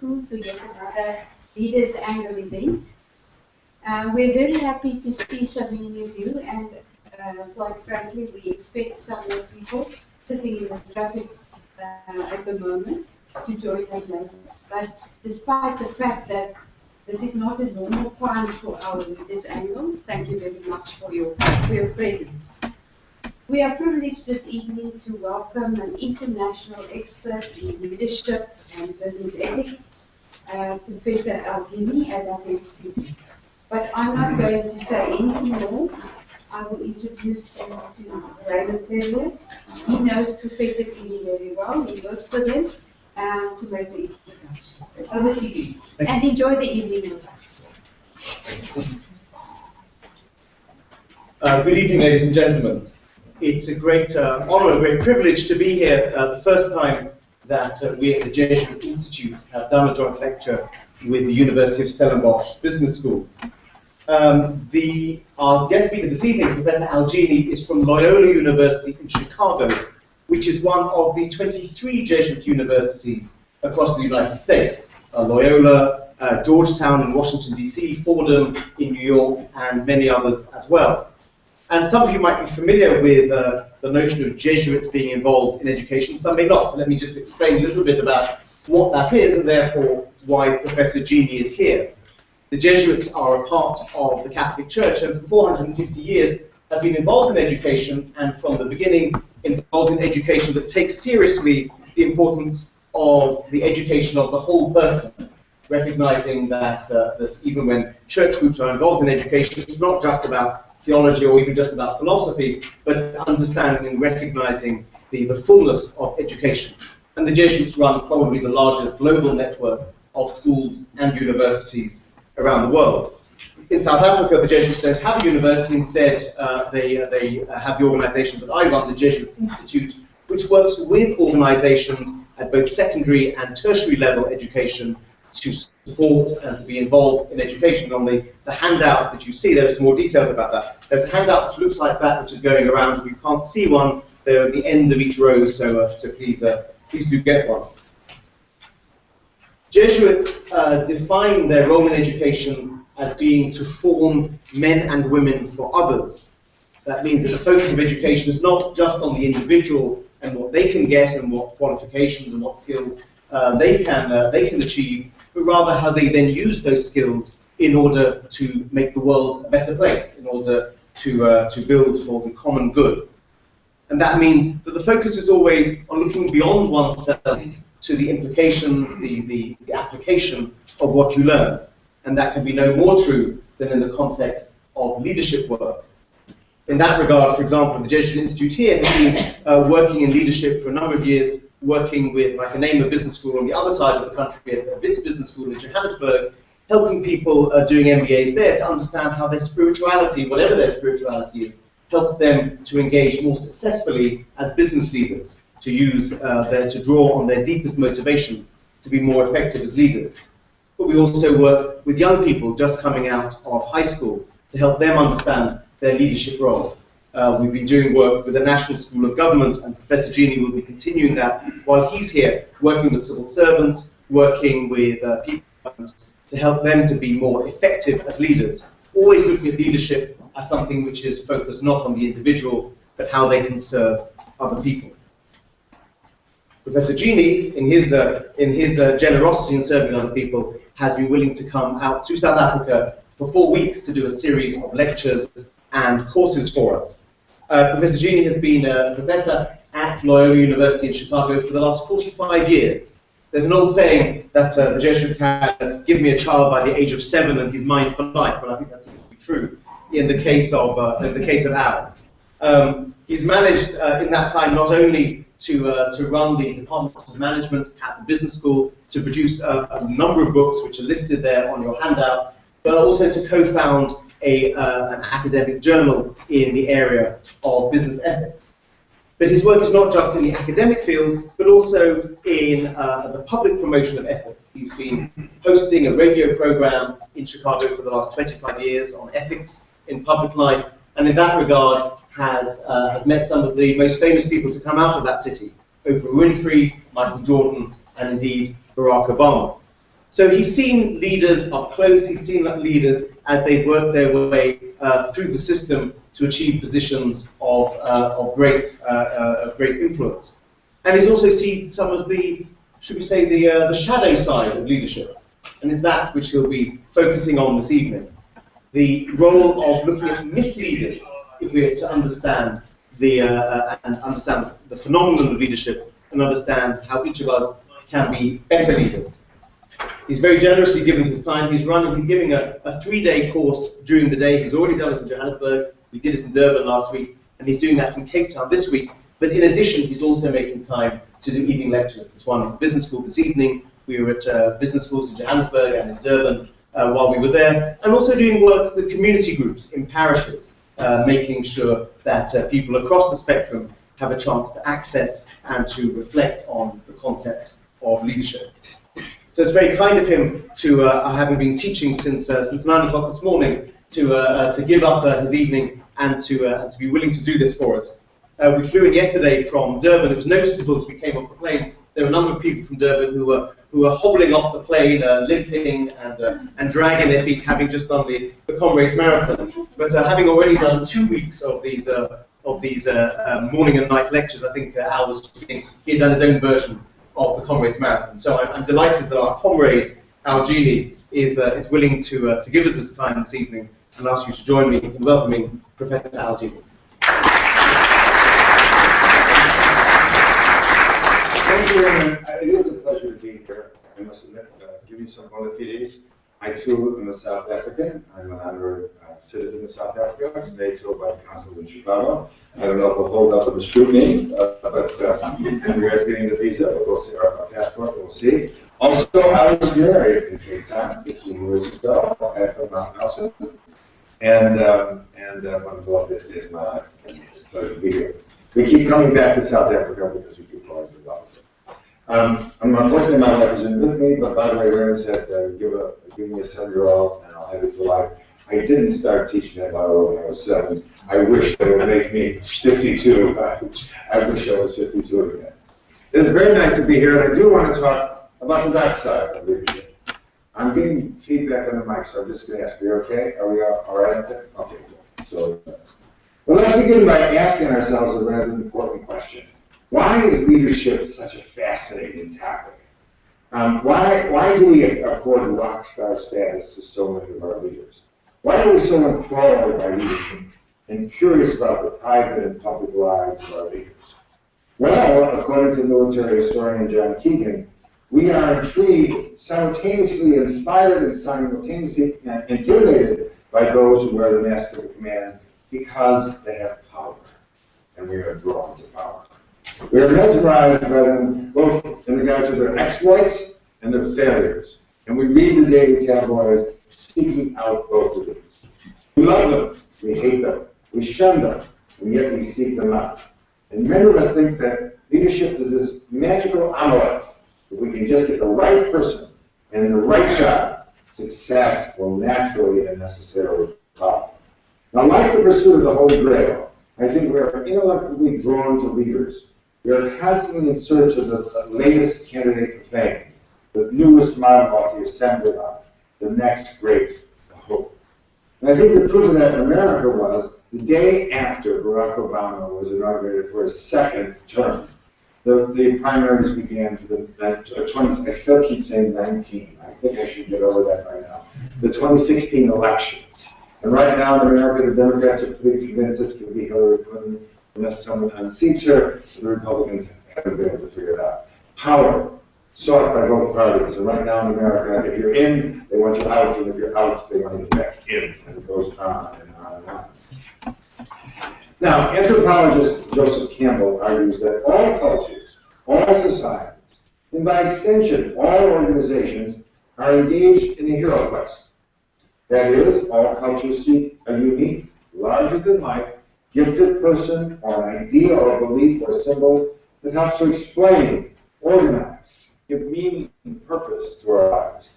School to yet another Leaders Annual event. We're very happy to see so many of you, and quite frankly, we expect some more people sitting in the traffic at the moment to join us later. But despite the fact that this is not a normal time for our Leaders Annual, thank you very much for your presence. We are privileged this evening to welcome an international expert in leadership and business ethics, Professor Al Gini, as our guest speaker. But I'm not going to say anything more. I will introduce you to Raymond Terrier. He knows Professor Gini very well. He works with him to make the introduction. Over to you. And enjoy the evening with us. Good evening, ladies and gentlemen. It's a great honor, a great privilege to be here. The first time that we at the Jesuit Institute have done a joint lecture with the University of Stellenbosch Business School. Our guest speaker this evening, Professor Al Gini, is from Loyola University in Chicago, which is one of the 23 Jesuit universities across the United States. Loyola, Georgetown in Washington, D.C., Fordham in New York, and many others as well. And some of you might be familiar with the notion of Jesuits being involved in education, some may not. So let me just explain a little bit about what that is, and therefore why Professor Gini is here. The Jesuits are a part of the Catholic Church, and for 450 years have been involved in education, and from the beginning involved in education that takes seriously the importance of the education of the whole person, recognizing that, that even when church groups are involved in education, it's not just about theology or even just about philosophy, but understanding and recognizing the fullness of education. And the Jesuits run probably the largest global network of schools and universities around the world. In South Africa, the Jesuits don't have a university. Instead, they have the organization that I run, the Jesuit Institute, which works with organizations at both secondary and tertiary level education to support and to be involved in education. On the handout that you see, there are some more details about that. There's a handout that looks like that, which is going around. If you can't see one, they're at the ends of each row, so please do get one. Jesuits define their role in education as being to form men and women for others. That means that the focus of education is not just on the individual and what they can get and what qualifications and what skills they can achieve, but rather how they then use those skills in order to make the world a better place, in order to build for the common good. And that means that the focus is always on looking beyond oneself to the implications, the application of what you learn. And that can be no more true than in the context of leadership work. In that regard, for example, the Jesuit Institute here has been working in leadership for a number of years, working with, I can name a business school on the other side of the country, a Wits business school in Johannesburg, helping people doing MBAs there to understand how their spirituality, whatever their spirituality is, helps them to engage more successfully as business leaders, to use to draw on their deepest motivation to be more effective as leaders. But we also work with young people just coming out of high school to help them understand their leadership role. We've been doing work with the National School of Government, and Professor Gini will be continuing that while he's here, working with civil servants, working with people to help them to be more effective as leaders, always looking at leadership as something which is focused not on the individual, but how they can serve other people. Professor Gini, in his generosity in serving other people, has been willing to come out to South Africa for 4 weeks to do a series of lectures and courses for us. Professor Gini has been a professor at Loyola University in Chicago for the last 45 years. There's an old saying that the Jesuits had, give me a child by the age of 7 and he's mine for life, but I think that's true in the case of Al. He's managed in that time not only to run the Department of Management at the business school, to produce a number of books which are listed there on your handout, but also to co-found an academic journal in the area of business ethics. But his work is not just in the academic field, but also in the public promotion of ethics. He's been hosting a radio program in Chicago for the last 25 years on ethics in public life, and in that regard has met some of the most famous people to come out of that city: Oprah Winfrey, Michael Jordan, and indeed Barack Obama. So he's seen leaders up close, he's seen leaders as they work their way through the system to achieve positions of great influence. And he's also seen some of the, should we say, the shadow side of leadership. And it's that which he'll be focusing on this evening. The role of looking at misleaders, if we are to understand understand the phenomenon of leadership and understand how each of us can be better leaders. He's very generously given his time. He's giving a 3-day course during the day. He's already done it in Johannesburg. We did it in Durban last week, and he's doing that in Cape Town this week. But in addition, he's also making time to do evening lectures. This one at business school this evening. We were at business schools in Johannesburg and in Durban while we were there, and also doing work with community groups in parishes, making sure that people across the spectrum have a chance to access and to reflect on the concept of leadership. So it's very kind of him to, having been teaching since 9 o'clock this morning, to give up his evening and to be willing to do this for us. We flew in yesterday from Durban. It was noticeable as we came off the plane. There were a number of people from Durban who were hobbling off the plane, limping and dragging their feet, having just done the Comrades Marathon. But having already done 2 weeks of these morning and night lectures, I think Al was speaking, he had done his own version of the Comrades Marathon. So I'm delighted that our comrade Al Gini is willing to give us his time this evening, and ask you to join me in welcoming Professor Al Gini. Thank you, and it is a pleasure to be here. I must admit, give you some bona fides. I too am a South African. I'm an honorary citizen of South Africa, made so by the consul in Chicago. I don't know if it'll hold up with the scrutiny, but in regards to getting the visa, we'll see, our passport, we'll see. Also, I was married in Cape Town 15 years ago at Mount Nelson, and one of the loveliest days of my life. It's a pleasure to be here. We keep coming back to South Africa because we keep falling in love with it. Unfortunately, my wife isn't with me, but by the way, Raymond said, give me a 7-year-old and I'll have it for life. I didn't start teaching at Loyola when I was 7. I wish they would make me 52. I wish I was 52 again. It's very nice to be here, and I do want to talk about the dark side of leadership. I'm getting feedback on the mic, so I'm just going to ask, are you okay? Are we all right up there? Okay, good. So, well, let's begin by asking ourselves a rather important question. Why is leadership such a fascinating topic? Why do we accord rock star status to so many of our leaders? Why are we so enthralled by leadership and curious about the private and public lives of our leaders? Well, according to military historian John Keegan, we are intrigued, simultaneously inspired, and simultaneously intimidated by those who wear the mask of command because they have power, and we are drawn to power. We are mesmerized by them both in regard to their exploits and their failures, and we read the daily tabloids seeking out both of these. We love them, we hate them, we shun them, and yet we seek them out. And many of us think that leadership is this magical amulet. If we can just get the right person and the right job, success will naturally and necessarily follow. Now, like the pursuit of the Holy Grail, I think we are intellectually drawn to leaders. We are constantly in search of the latest candidate for fame, the newest model off the assembly line, the next great hope. And I think the proof of that in America was the day after Barack Obama was inaugurated for his 2nd term. The primaries began for the 20, I still keep saying 19. I think I should get over that by now. The 2016 elections. And right now in America, the Democrats are pretty convinced it's going to be Hillary Clinton. Unless someone unseats her, the Republicans haven't been able to figure it out. Power sought by both parties. And right now in America, if you're in, they want you out. And if you're out, they want you back in. And it goes on and on and on. Now, anthropologist Joseph Campbell argues that all cultures, all societies, and by extension, all organizations are engaged in a hero quest. That is, all cultures seek a unique, larger-than-life, gifted person or an idea or a belief or a symbol that helps to explain, organize, give meaning and purpose to our lives,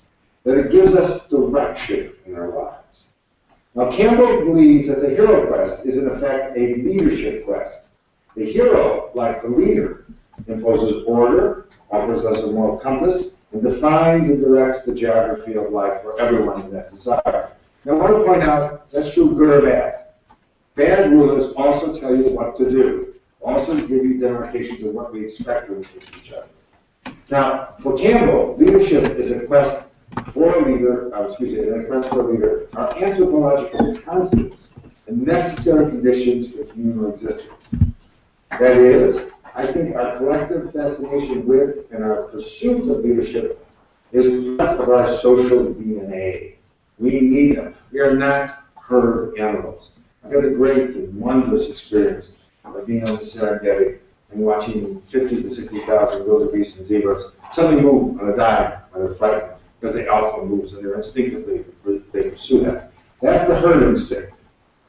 that it gives us direction in our lives. Now, Campbell believes that the hero quest is in effect a leadership quest. The hero, like the leader, imposes order, offers us a moral compass, and defines and directs the geography of life for everyone in that society. Now, I want to point out that's true, good or bad. Bad rulers also tell you what to do, also give you demarcations of what we expect from each other. Now, for Campbell, leadership is a quest for a leader, are anthropological constants and necessary conditions for human existence. That is, I think our collective fascination with and our pursuit of leadership is part of our social DNA. We need them. We are not herd animals. I had a great and wondrous experience of being on the Serengeti and watching 50 to 60,000 wildebeest and zebras suddenly move on a dime when they're frightened, because the alpha moves and they're instinctively, they pursue that. That's the herd instinct.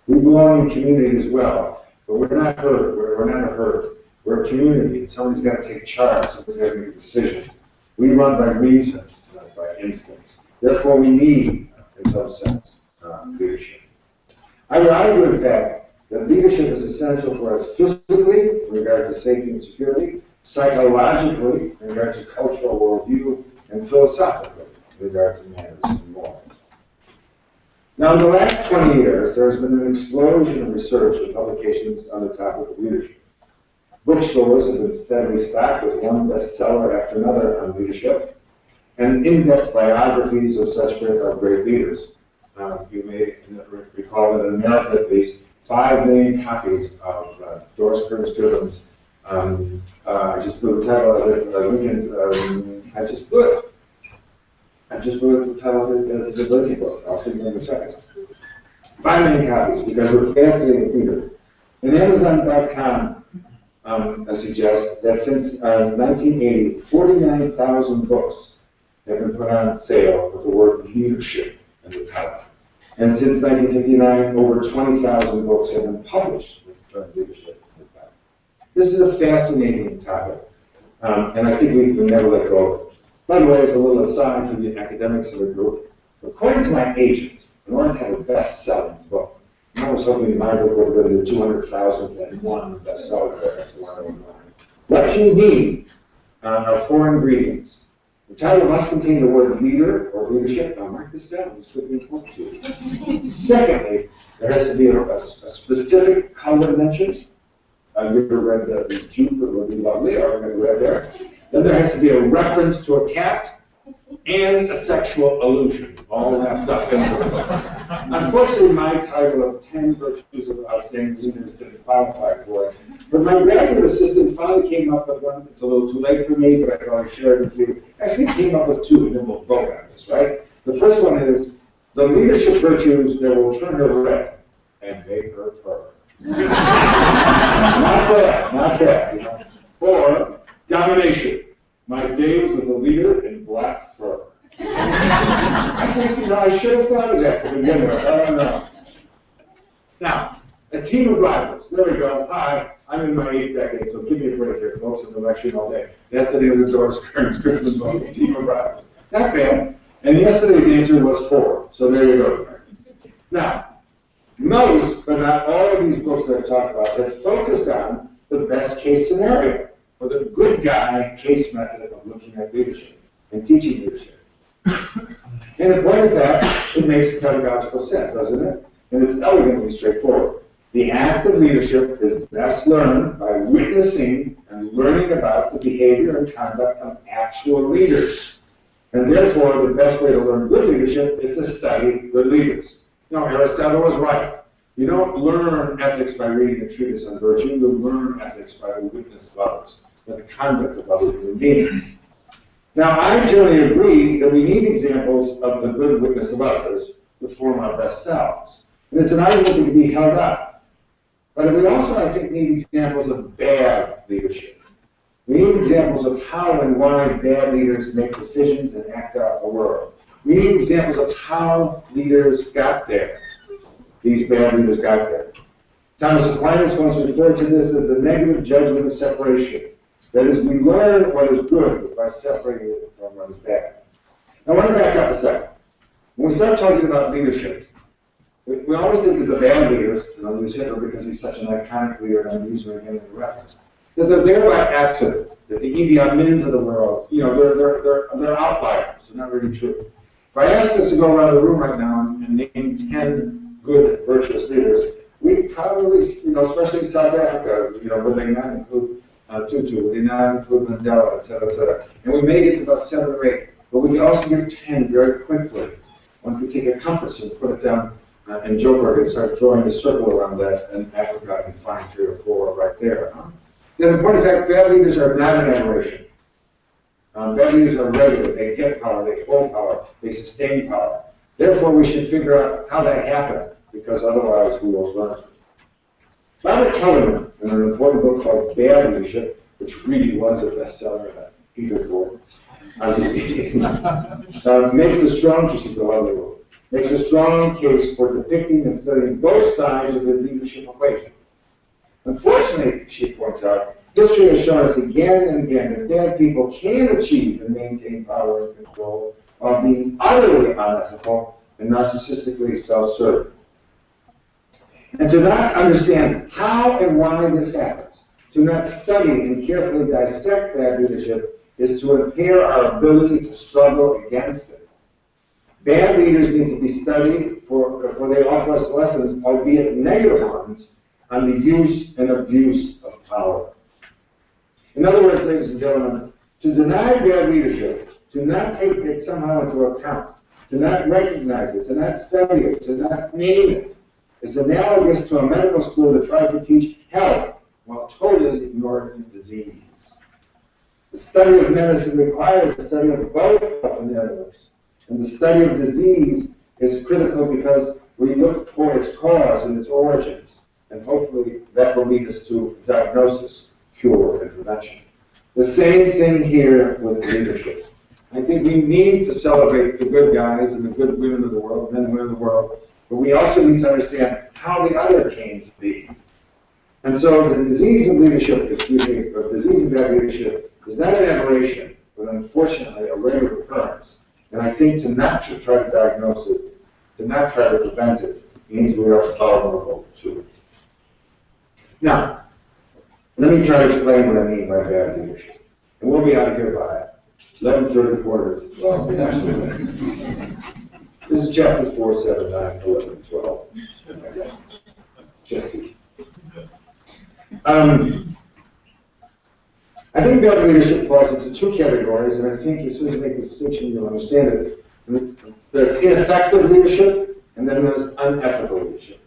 We belong in community as well, but we're not herd. We're not a herd. We're a community, and somebody's got to take charge. Somebody's got to make a decision. We run by reason, not by instincts. Therefore, we need, in some sense, leadership. I would argue, in fact, that leadership is essential for us physically, in regard to safety and security, psychologically, in regard to cultural worldview, and philosophically, in regard to manners and morals. Now, in the last 20 years, there has been an explosion of research and publications on the topic of leadership. Bookstores have been steadily stocked with one bestseller after another on leadership, and in-depth biographies of such great leaders. You may recall that in America, at least 5 million copies of Doris Kearns Goodham's, I just blew the title of it, Lincoln's, I just blew it the title of the Lincoln book. I'll figure in a second. 5 million copies, because we're fascinated with leader. And Amazon.com suggests that since 1980, 49,000 books have been put on sale with the word leadership in the title. And since 1959, over 20,000 books have been published with the term leadership in the title. This is a fascinating topic, and I think we can never let go of it. By the way, as a little aside for the academics of the group, according to my agent, in order to have a best-selling book, and I was hoping my book would go to the 200,000th and one bestseller. That's the one I would want. What you need are 4 ingredients. The title must contain the word leader or leadership. Now, mark this down. This could be important to you. Secondly, there has to be a specific color mention. You ever read the Juke would be lovely, or read there. Then there has to be a reference to a cat and a sexual allusion, all wrapped up into it. Unfortunately, my title of 10 virtues of outstanding leaders didn't qualify for it. But my graduate assistant finally came up with one. It's a little too late for me, but I thought I'd share it with you. Actually, came up with 2, and then we'll vote on this, right? The first one is the leadership virtues that will turn her red and make her purr. Not bad, you know. Or domination. My days with a leader in black fur. I think, I should have thought of that to begin with. I don't know. Now, a team of rivals. There we go. Hi, I'm in my 8th decade, so give me a break here, folks. I've been lecturing all day. That's the name of the Doris Kearns Goodham's book, A Team of Rivals. Not bad. And yesterday's answer was 4. So there you go. Now, most, but not all of these books that I talked about have focused on the best case scenario, or the good guy case method of looking at leadership and teaching leadership. And in point of that, it makes pedagogical sense, doesn't it? And it's elegantly straightforward. The act of leadership is best learned by witnessing and learning about the behavior and conduct of actual leaders. And therefore, the best way to learn good leadership is to study good leaders. Now, Aristotle was right. You don't learn ethics by reading a treatise on virtue. You learn ethics by the witness of others, by the conduct of other human beings. Now, I generally agree that we need examples of the good witness of others to form our best selves. And it's an argument that can be held up. But we also, I think, need examples of bad leadership. We need examples of how and why bad leaders make decisions and act out the world. We need examples of how leaders got there. These bad leaders got there. Thomas Aquinas once referred to this as the negative judgment of separation. That is, we learn what is good by separating it from what is bad. Now, I want to back up a second. When we start talking about leadership, we always think of the bad leaders, and I'll use Hitler because he's such an iconic leader, and I'm using him again as a reference. that they're there by accident, that the Idi Amins of the world, you know, they're outliers, they're not really true. If I asked us to go around the room right now and name 10 good, virtuous leaders, we probably, you know, especially in South Africa, you know, would they not include Tutu, would they not include Mandela, et cetera, and we may get to about 7 or 8, but we can also get 10 very quickly. One could take a compass and put it down in Joburg and start drawing a circle around that in Africa and find 3 or 4 right there. The important fact, bad leaders are not an aberration. Bad leaders are regular. They get power, they hold power, they sustain power. Therefore, we should figure out how that happened, because otherwise we will learn. Robert Kellerman, in an important book called Bad Leadership, which really was a bestseller, Peter Ford, makes a strong case, it's a lovely book, makes a strong case for depicting and studying both sides of the leadership equation. Unfortunately, she points out, history has shown us again and again that bad people can achieve and maintain power and control while being utterly unethical and narcissistically self-serving. And to not understand how and why this happens, to not study and carefully dissect bad leadership, is to impair our ability to struggle against it. Bad leaders need to be studied, for they offer us lessons, albeit negative ones, on the use and abuse of power. In other words, ladies and gentlemen, to deny bad leadership, to not take it somehow into account, to not recognize it, to not study it, to not name it, is analogous to a medical school that tries to teach health while totally ignoring disease. The study of medicine requires the study of both health and illness, and the study of disease is critical because we look for its cause and its origins, and hopefully that will lead us to diagnosis, cure, and prevention. The same thing here with leadership. I think we need to celebrate the good guys and the good women of the world, men and women of the world, but we also need to understand how the other came to be. And so the disease of leadership, or disease of bad leadership, is not an aberration, but unfortunately a rare occurrence. And I think to not try to diagnose it, to not try to prevent it, means we are vulnerable to it. Now, let me try to explain what I mean by bad leadership. And we'll be out of here by 11:30 quarter. Well, absolutely. This is chapter 4, 7, 9, 11, 12. Just easy. I think bad leadership falls into 2 categories, and I think as soon as you make the distinction, you'll understand it. There's ineffective leadership, and then there's unethical leadership.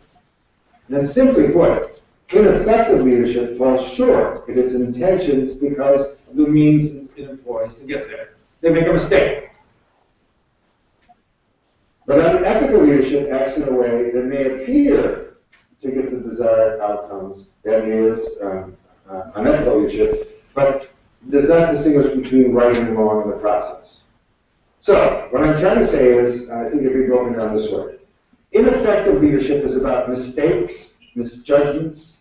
And then simply put, ineffective leadership falls short in its intentions because of the means it employs to get there. They make a mistake. But unethical leadership acts in a way that may appear to get the desired outcomes, that is, unethical leadership, but does not distinguish between right and wrong in the process. So, what I'm trying to say is, I think if we go down this way, ineffective leadership is about mistakes, misjudgments,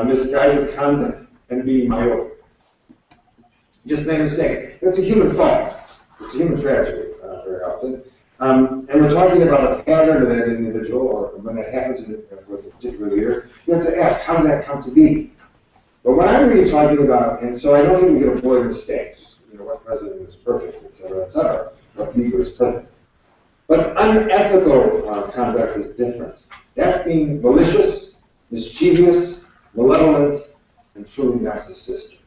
misguided conduct, and being myopic. Just made a mistake. That's a human fault. It's a human tragedy, very often. And we're talking about a pattern of that individual, or when that happens with a particular leader, you have to ask, how did that come to be? But what I'm really talking about, and so I don't think we can avoid mistakes. You know, what president is perfect, et cetera, et cetera. What leader is perfect. But unethical conduct is different. That's being malicious, mischievous, malevolent, and truly narcissistic.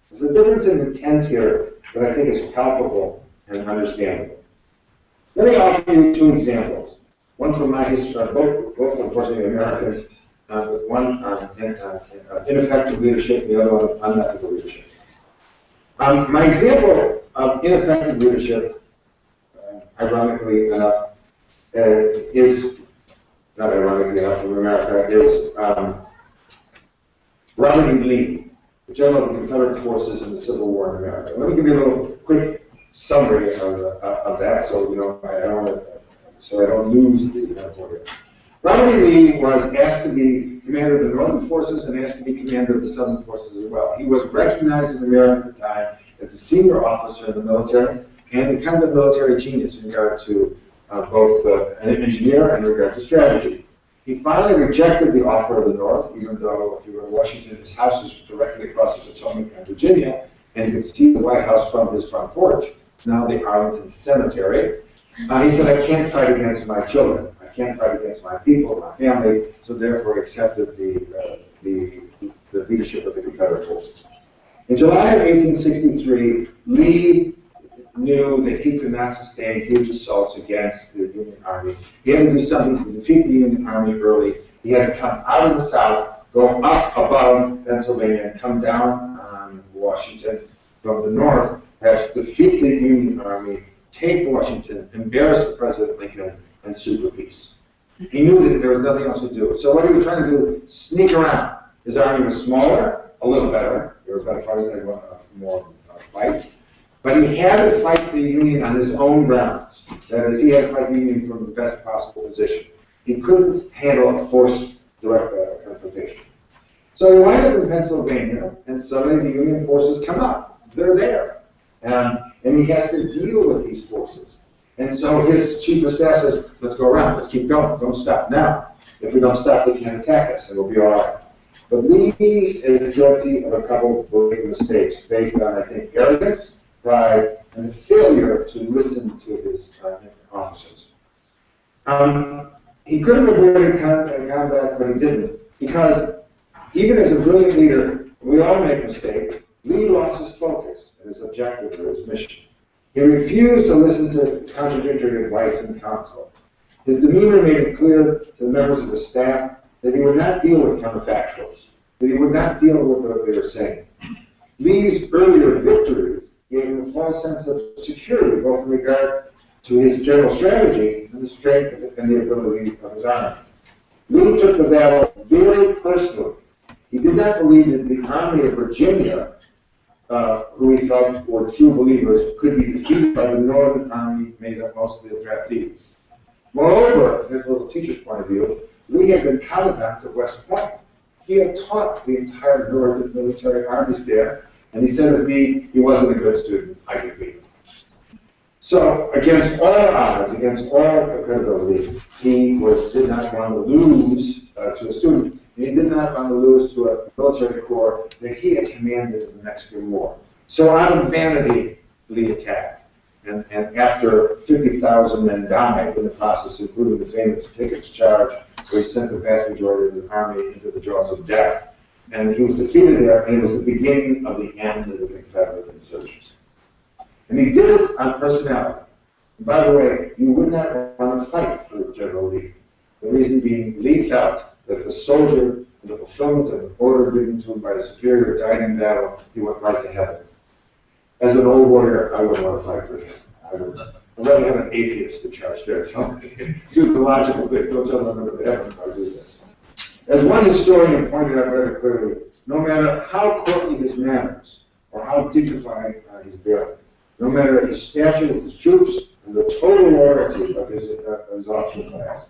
There's a difference in intent here that I think is palpable and understandable. Let me offer you 2 examples. One from my history, both unfortunately Americans, one ineffective leadership, the other one unethical leadership. My example of ineffective leadership, ironically enough, is, not ironically enough from America, is Robert E. Lee, the general of the Confederate forces in the Civil War in America. Let me give you a little quick summary of that, so I don't lose the point. Robert E. Lee was asked to be commander of the Northern Forces and asked to be commander of the Southern Forces as well. He was recognized in America at the time as a senior officer in the military and kind of a military genius in regard to both an engineer and in regard to strategy. He finally rejected the offer of the North, even though if you were in Washington, his house is directly across the Potomac in Virginia, and you could see the White House from his front porch. It's now the Arlington Cemetery. He said, I can't fight against my children. I can't fight against my people, my family, so therefore accepted the leadership of the Confederate forces. In July of 1863, Lee knew that he could not sustain huge assaults against the Union Army. He had to do something to defeat the Union Army early. He had to come out of the South, go up above Pennsylvania, and come down on Washington from the North, perhaps defeat the Union Army, take Washington, embarrass President Lincoln, and sue for peace. He knew that there was nothing else to do. So what he was trying to do, sneak around. His army was smaller, a little better. There were better fighters, they won more fights. But he had to fight the Union on his own grounds. That is, he had to fight the Union from the best possible position. He couldn't handle a forced direct confrontation. So he wound up in Pennsylvania, and suddenly the Union forces come up. They're there. And he has to deal with these forces. And so his chief of staff says, let's go around, let's keep going, don't stop now. If we don't stop, they can't attack us, and we'll be all right. But Lee is guilty of a couple of big mistakes based on, I think, arrogance, pride, and the failure to listen to his officers. He could have avoided combat, but he didn't, because even as a brilliant leader, we all make mistakes. Lee lost his focus and his objective or his mission. He refused to listen to contradictory advice and counsel. His demeanor made it clear to the members of his staff that he would not deal with counterfactuals, that he would not deal with what they were saying. Lee's earlier victories gave him a false sense of security, both in regard to his general strategy and the strength and the ability of his army. Lee took the battle very personally. He did not believe that the Army of Virginia, who he felt were true believers, could be defeated by the Northern Army made up mostly of draftees. Moreover, from his little teacher's point of view, Lee had been commandant of West Point. He had taught the entire Northern military army staff, and he said of me, he wasn't a good student, I could beat him. So, against all odds, against all credibility, he did not want to lose to a student. He did not want to lose to a military corps that he had commanded in the Mexican War. So out of vanity, Lee attacked. And after 50,000 men died in the process, including the famous Pickett's Charge, where he sent the vast majority of the army into the jaws of death, and he was defeated there, and it was the beginning of the end of the Confederate insurgency. And he did it on personality. And by the way, you would not want to fight for General Lee. The reason being, Lee felt that if a soldier, in the fulfillment of an order given to him by a superior, died in battle, he went right to heaven. As an old warrior, I wouldn't want to fight for him. I'd rather have an atheist to charge there. Tell me, do the logical thing. Don't tell them I'm going to heaven if I do this. As one historian pointed out rather clearly, no matter how courtly his manners or how dignified his bearing, no matter his stature with his troops and the total loyalty of his officer class,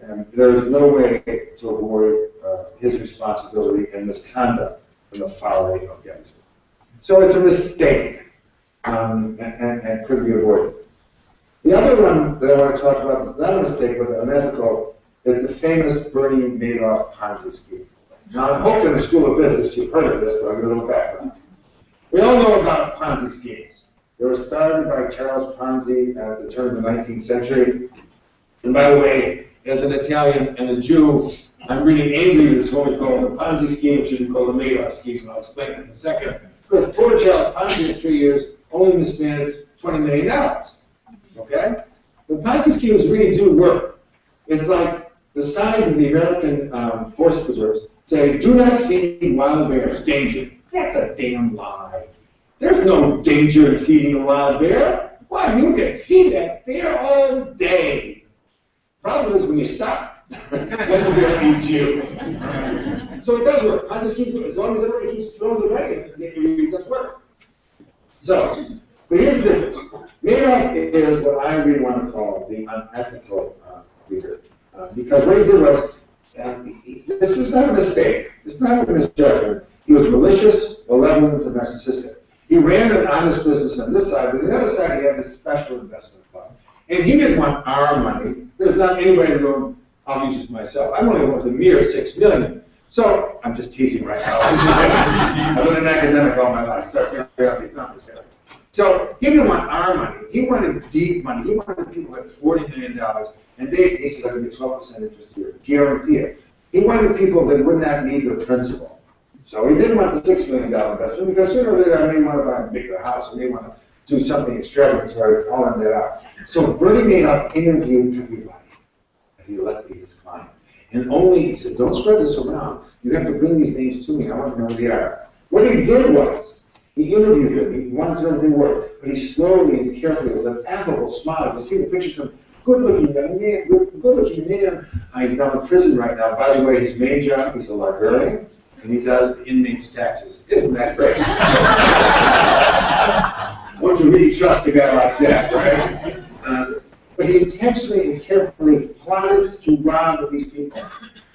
and there is no way to avoid his responsibility and misconduct in the folly of Gettysburg. So it's a mistake, and could be avoided. The other one that I want to talk about that's not a mistake, but unethical, is the famous Bernie Madoff Ponzi scheme. Now, I hope in the School of Business you've heard of this, but I'm going to look back. We all know about Ponzi schemes. They were started by Charles Ponzi at the turn of the 19th century. And by the way, as an Italian and a Jew, I'm really angry that it's only called the Ponzi scheme. It should be called the Madoff scheme, and I'll explain it in a second. Because poor Charles Ponzi in 3 years only mismanaged $20 million. Okay? The Ponzi schemes really do work. It's like the signs of the American forest preserves say, do not feed wild bears, danger. That's a damn lie. There's no danger in feeding a wild bear. Why, you can feed that bear all day. Problem is when you stop, then the bear eats you. So it does work. Ponzi schemes, as long as everybody keeps throwing the money, it does work. So, but here's the difference. Madoff is what I really want to call the unethical leader. Because what he did was, this was not a mistake. It's not a misjudgment. He was malicious, malevolent, and narcissistic. He ran an honest business on this side, but on the other side he had this special investment fund. And he didn't want our money. There's not anybody in the room I'll use it myself. I'm only worth a mere 6 million. So, I'm just teasing right now. I've been an academic all my life, so I figure out these numbers. So, he didn't want our money. He wanted deep money. He wanted people who had $40 million, and he said, I'll give you 12% interest here, guarantee it. He wanted people that would not need the principal. So he didn't want the $6 million investment, because sooner or later I may want to buy a bigger house, I may want to do something extravagant, so I would call him that out. So Bernie Madoff interviewed everybody that he let be his client. And only, he said, don't spread this around. You have to bring these names to me. I want to know who they are. What he did was, he interviewed them. He wanted to know if they were. But he slowly and carefully, with an affable smile, you see the pictures of him, good-looking man, good-looking man. He's now in prison right now. By the way, his main job, he's a librarian, and he does the inmates' taxes. Isn't that great? Won't you really trust a guy like that, right? But he intentionally and carefully plotted to rob these people.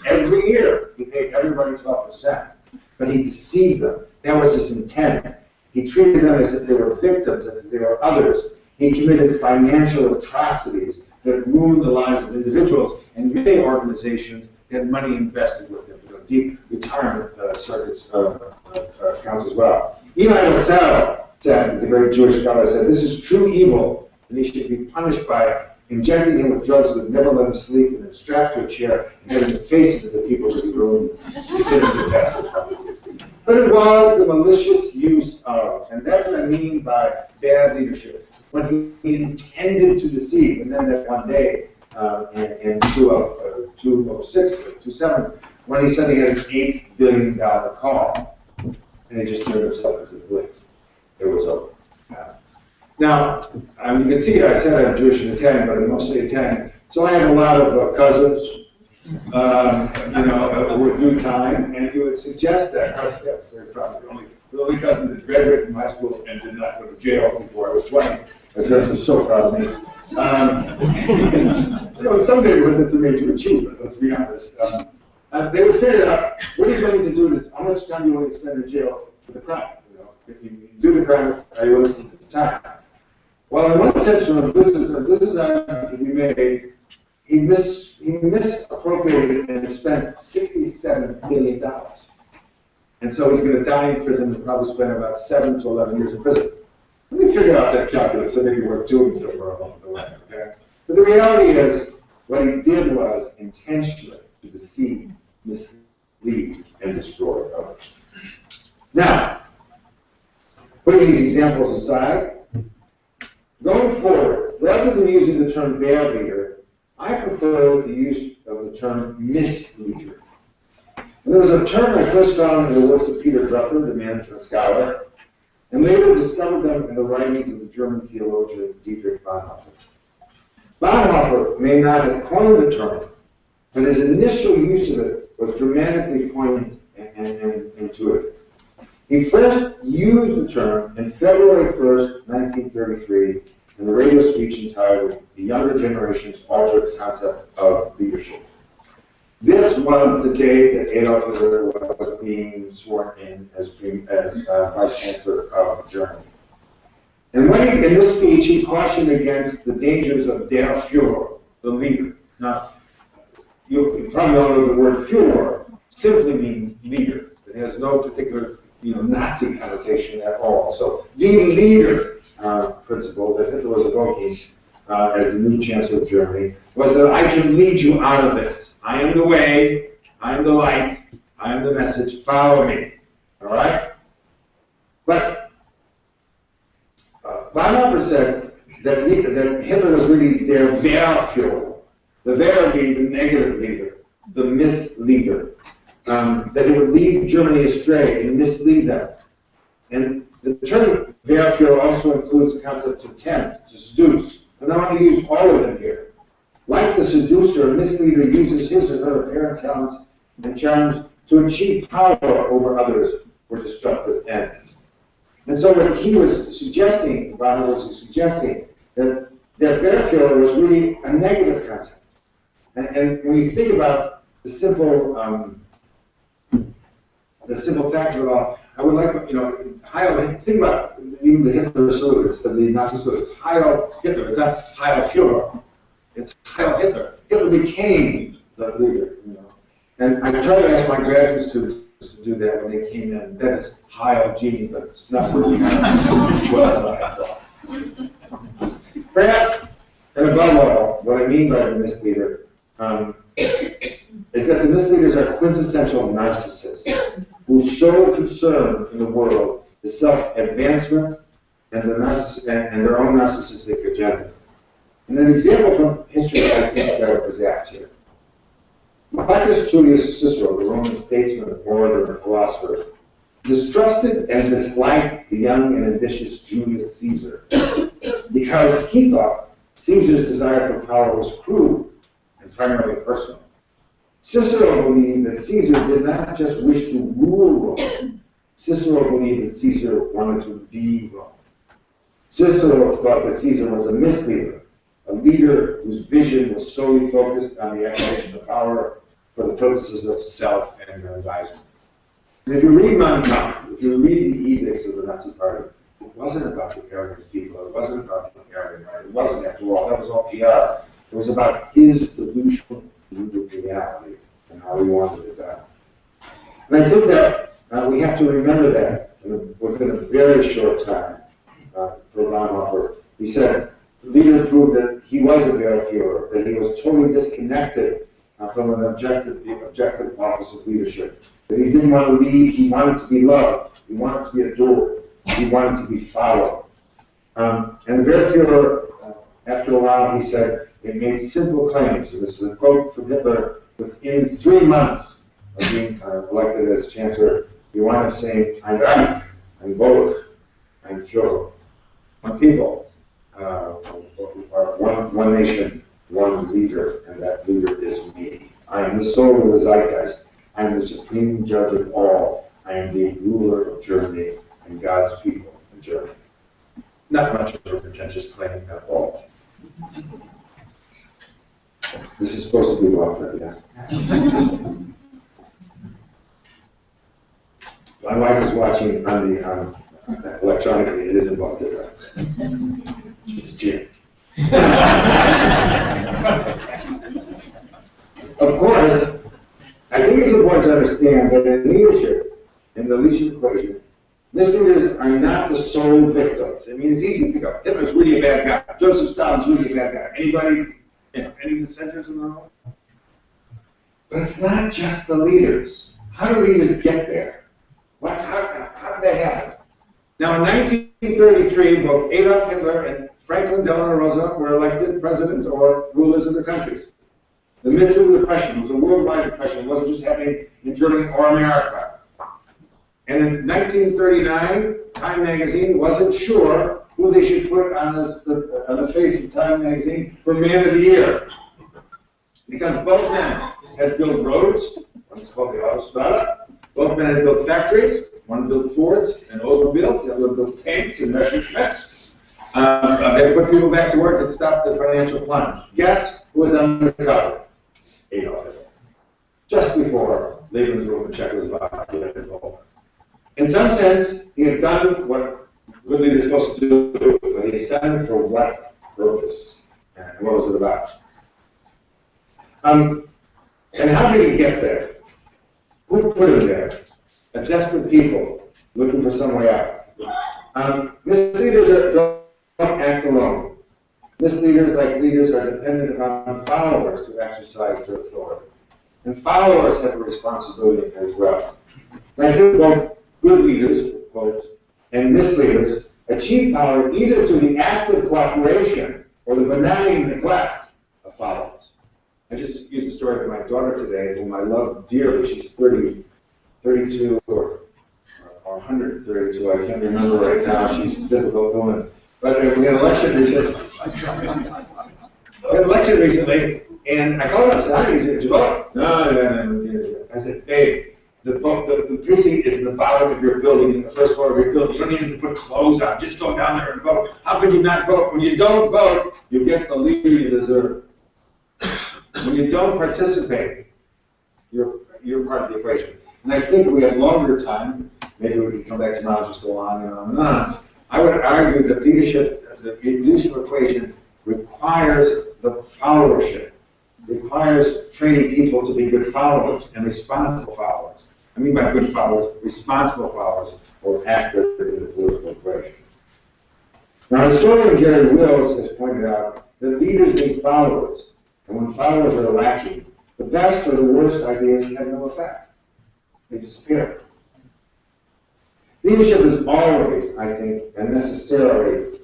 Every year, he paid everybody 12%. But he deceived them. That was his intent. He treated them as if they were victims, as if they were others. He committed financial atrocities that ruined the lives of individuals and many organizations that had money invested with him. Deep retirement circuits accounts as well. Eli Wiesel said, the great Jewish scholar, said, this is true evil, and he should be punished by injecting him with drugs that would never let him sleep, and then strapped to a chair and having the faces of the people that he ruined. But it was the malicious use of, and that's what I mean by bad leadership, when he intended to deceive, and then that one day in 2006 or 2007, when he said he had an $8 billion call, and he just turned himself into the police. It was over. Now, you can see I said I'm Jewish and Italian, but I'm mostly Italian. So I have a lot of cousins, with due time, and you would suggest that. I was very proud of the only cousin that graduated from high school and did not go to jail before I was 20. My parents were so proud of me. In some neighborhoods, it's a major achievement, let's be honest. They would figure out what he's going to do, how much time you want to spend in jail for the crime. If you do the crime, are you willing to take the time? Well, in one sense, this is argument to be made. He misappropriated and spent $67 billion. And so he's going to die in prison and probably spend about 7 to 11 years in prison. Let me figure out that calculus, so maybe worth doing somewhere along the way, okay? But the reality is, what he did was intentionally to deceive, mislead, and destroy others. Now, putting these examples aside, going forward, rather than using the term bad leader, I prefer the use of the term misleader. And there was a term I first found in the works of Peter Drucker, the management scholar, and later discovered them in the writings of the German theologian Dietrich Bonhoeffer. Bonhoeffer may not have coined the term, but his initial use of it was dramatically poignant and intuitive. He first used the term in February 1st, 1933, in the radio speech entitled The Younger Generation's Altered Concept of Leadership. This was the day that Adolf Hitler was being sworn in as Vice Chancellor of Germany. And in this speech, he cautioned against the dangers of der Führer, the leader. Now, you probably all know the word Führer simply means leader. It has no particular Nazi connotation at all. So the leader principle that Hitler was evoking as the new Chancellor of Germany was that I can lead you out of this. I am the way, I am the light, I am the message, follow me. All right? But Bonhoeffer said that Hitler was really der Wehrführer. The Wehr being the negative leader, the misleader. That he would lead Germany astray and mislead them. And the term Wehrführer also includes the concept of tempt, to seduce. And I want to use all of them here. Like the seducer, a misleader uses his or her apparent talents and charms to achieve power over others for destructive ends. And so what he was suggesting, Bonhoeffer was suggesting, that der Wehrführer was really a negative concept. And when you think about the simple fact of it all, I would like, think about even the Hitler salute, the Nazi salute. It's Heil Hitler. It's not Heil Führer. It's Heil Hitler. Hitler became the leader, you know. And I try to ask my graduate students to do that when they came in. That is Prof Al Gini, but it's not really what I thought. Perhaps, and above all, what I mean by the misleader is that the misleaders are quintessential narcissists whose sole concern in the world is self-advancement and their own narcissistic agenda. And an example from history I think that was apt here. Marcus Tullius Cicero, the Roman statesman, orator, and philosopher, distrusted and disliked the young and ambitious Julius Caesar because he thought Caesar's desire for power was crude and primarily personal. Cicero believed that Caesar did not just wish to rule Rome. Cicero believed that Caesar wanted to be Rome. Cicero thought that Caesar was a misleader, a leader whose vision was solely focused on the acquisition of power for the purposes of self-aggrandizement. And if you read Mein Kampf, if you read the edicts of the Nazi Party, it wasn't about the arrogant people, it wasn't about the arrogant, right? It wasn't, after all, that was all PR. It was about his delusional view of reality and how he wanted it done. And I think that we have to remember that within a very short time for Bonhoeffer. He said, the leader proved that he was a Führer, that he was totally disconnected from an objective office of leadership. That he didn't want to lead, he wanted to be loved, he wanted to be adored, he wanted to be followed. And the Führer, after a while, he said, it made simple claims. And this is a quote from Hitler: within 3 months of being elected as Chancellor, he wound up saying, I'm Reich, I'm Volk, I'm Führer. One people, one nation, one leader, and that leader is me. I am the soul of the zeitgeist. I am the supreme judge of all. I am the ruler of Germany and God's people in Germany. Not much of a pretentious claim at all. This is supposed to be blocked right now. My wife is watching on the electronically. It isn't blocked right. It's Jim. Of course, I think it's important to understand that in leadership, in the leadership equation, misleaders are not the sole victims. I mean, it's easy to pick up. Hitler's really a bad guy. Joseph Stalin's really a bad guy. Anybody, any dissenters in the room? But it's not just the leaders. How do leaders get there? How did that happen? Now, in 1933, both Adolf Hitler and Franklin Delano Roosevelt were elected presidents or rulers of their countries. The midst of the Depression was a worldwide depression. It wasn't just happening in Germany or America. And in 1939, Time magazine wasn't sure who they should put on the face of Time magazine for Man of the Year. Because both men had built roads, one is called the Autostrada, both men had built factories, one built Fords and Oldsmobiles, the other built tanks and Messerschmitts. They put people back to work and stopped the financial plunge. Guess who was on the cover? Adolf Hitler. Just before Lebensraum in Czechoslovakia had involved. In some sense, he had done what good leaders are supposed to do, but he had done it for what purpose? And what was it about? And how did he get there? Who put him there? A desperate people looking for some way out. Misleaders don't act alone. Misleaders, like leaders, are dependent upon followers to exercise their authority. And followers have a responsibility as well. And I think both good leaders, quote, and misleaders achieve power either through the active cooperation or the benign neglect of followers. I just used a story with my daughter today, whom I love dearly. She's 32 or 132. I can't remember right now. She's a difficult woman. But we had an election recently. And I called her and said, did you vote? No. I said, babe, the precinct is in the bottom of your building, in the first floor of your building. You don't even have to put clothes on. Just go down there and vote. How could you not vote? When you don't vote, you get the leader you deserve. When you don't participate, you're part of the equation. And I think we have longer time. Maybe we can come back tomorrow and just go on and on and on. I would argue that the leadership equation requires the followership requires training people to be good followers and responsible followers. I mean by good followers, responsible followers, or active in the political equation. Now, historian Gary Wills has pointed out that leaders need followers, and when followers are lacking, the best or the worst ideas have no effect. They disappear. Leadership is always, I think, and necessarily,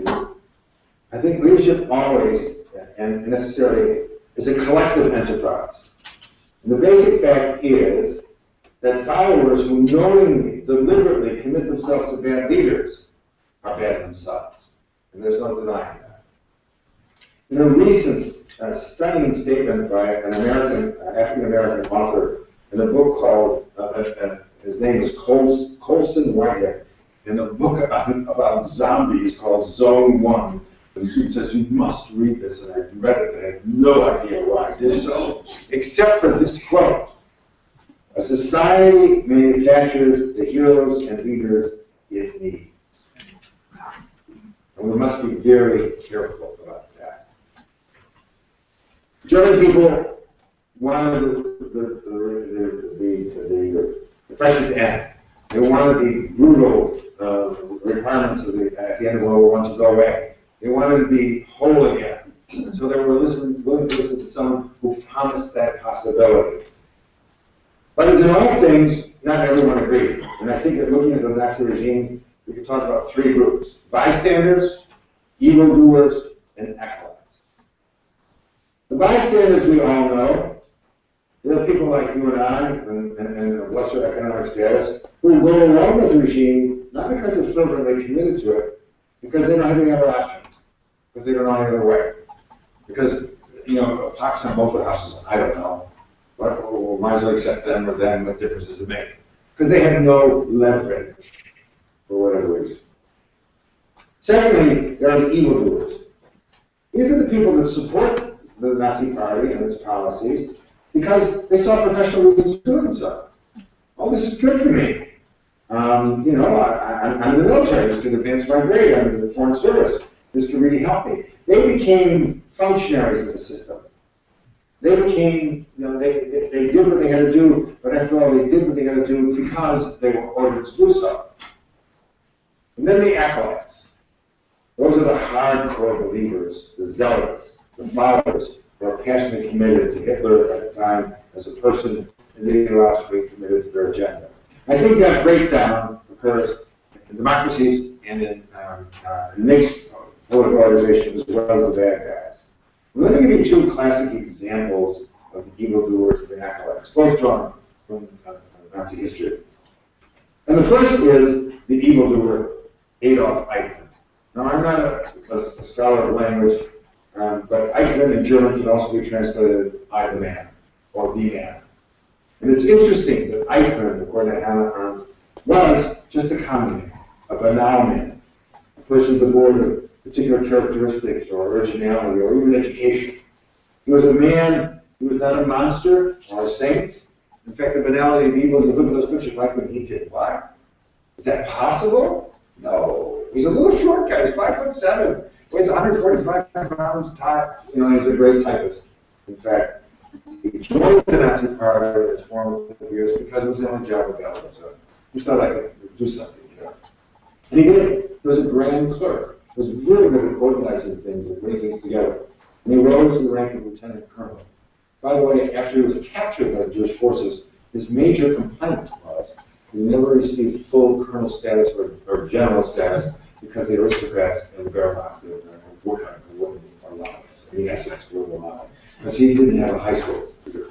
I think leadership always and necessarily is a collective enterprise. And the basic fact is that followers who knowingly, deliberately commit themselves to bad leaders are bad themselves. And there's no denying that. In a recent stunning statement by an African-American author in a book called, his name is Colson Whitehead, in a book about zombies called Zone 1. And he says, you must read this, and I read it, and I have no idea why I did so, except for this quote. A society manufactures the heroes and leaders it needs. And we must be very careful about that. German people wanted the Depression to end. They wanted the brutal requirements of at the end of World War I to go away. They wanted to be whole again. And so they were willing to listen to someone who promised that possibility. But as in all things, not everyone agreed. And I think that looking at the Nazi regime, we can talk about three groups: bystanders, evildoers, and acolytes. The bystanders we all know. There are people like you and I, and of lesser economic status, who go along with the regime, not because they're fervently committed to it, because they don't have any other option, because they don't know any other way. Because, you know, pox on both of the houses, I don't know. But we might as well accept them or them, what difference does it make? Because they have no leverage, for whatever reason. Secondly, there are the evildoers. These are the people that support the Nazi Party and its policies, because they saw professional reasons for doing so. Oh, this is good for me. You know, I'm in the military. This can advance my grade. I'm in the foreign service. This can really help me. They became functionaries of the system. They became, you know, they did what they had to do, but after all, they did what they had to do because they were ordered to do so. And then the acolytes. Those are the hardcore believers, the zealots, the followers, who are passionately committed to Hitler at the time as a person and ideologically committed to their agenda. I think that breakdown occurs in democracies and in mixed political organizations as well as the bad guys. Let me give you two classic examples of the evildoers and the acolytes, both drawn from Nazi history. And the first is the evildoer Adolf Eichmann. Now, I'm not a scholar of language, but Eichmann in German can also be translated I the man, or the man. And it's interesting that Eichmann, according to Hannah Arendt, was just a common man, a banal man, a person devoid of particular characteristics or originality or even education. He was a man, he was not a monster or a saint. In fact, the banality of evil, you look at those pictures, Eichmann, he did what? Is that possible? No. He's a little short guy, he's 5'7", weighs 145 pounds, you know, he's a great typist. In fact, he joined the Nazi Party as formative years because it was the only job available. So he thought I could do something, you know. And he did. He was a grand clerk. He was really good at organizing things and putting things together. And he rose to the rank of lieutenant colonel. By the way, after he was captured by the Jewish forces, his major complaint was he never received full colonel status or general status because the aristocrats in the Wehrmacht wouldn't allow it. The SS wouldn't allow it. Because he didn't have a high school degree.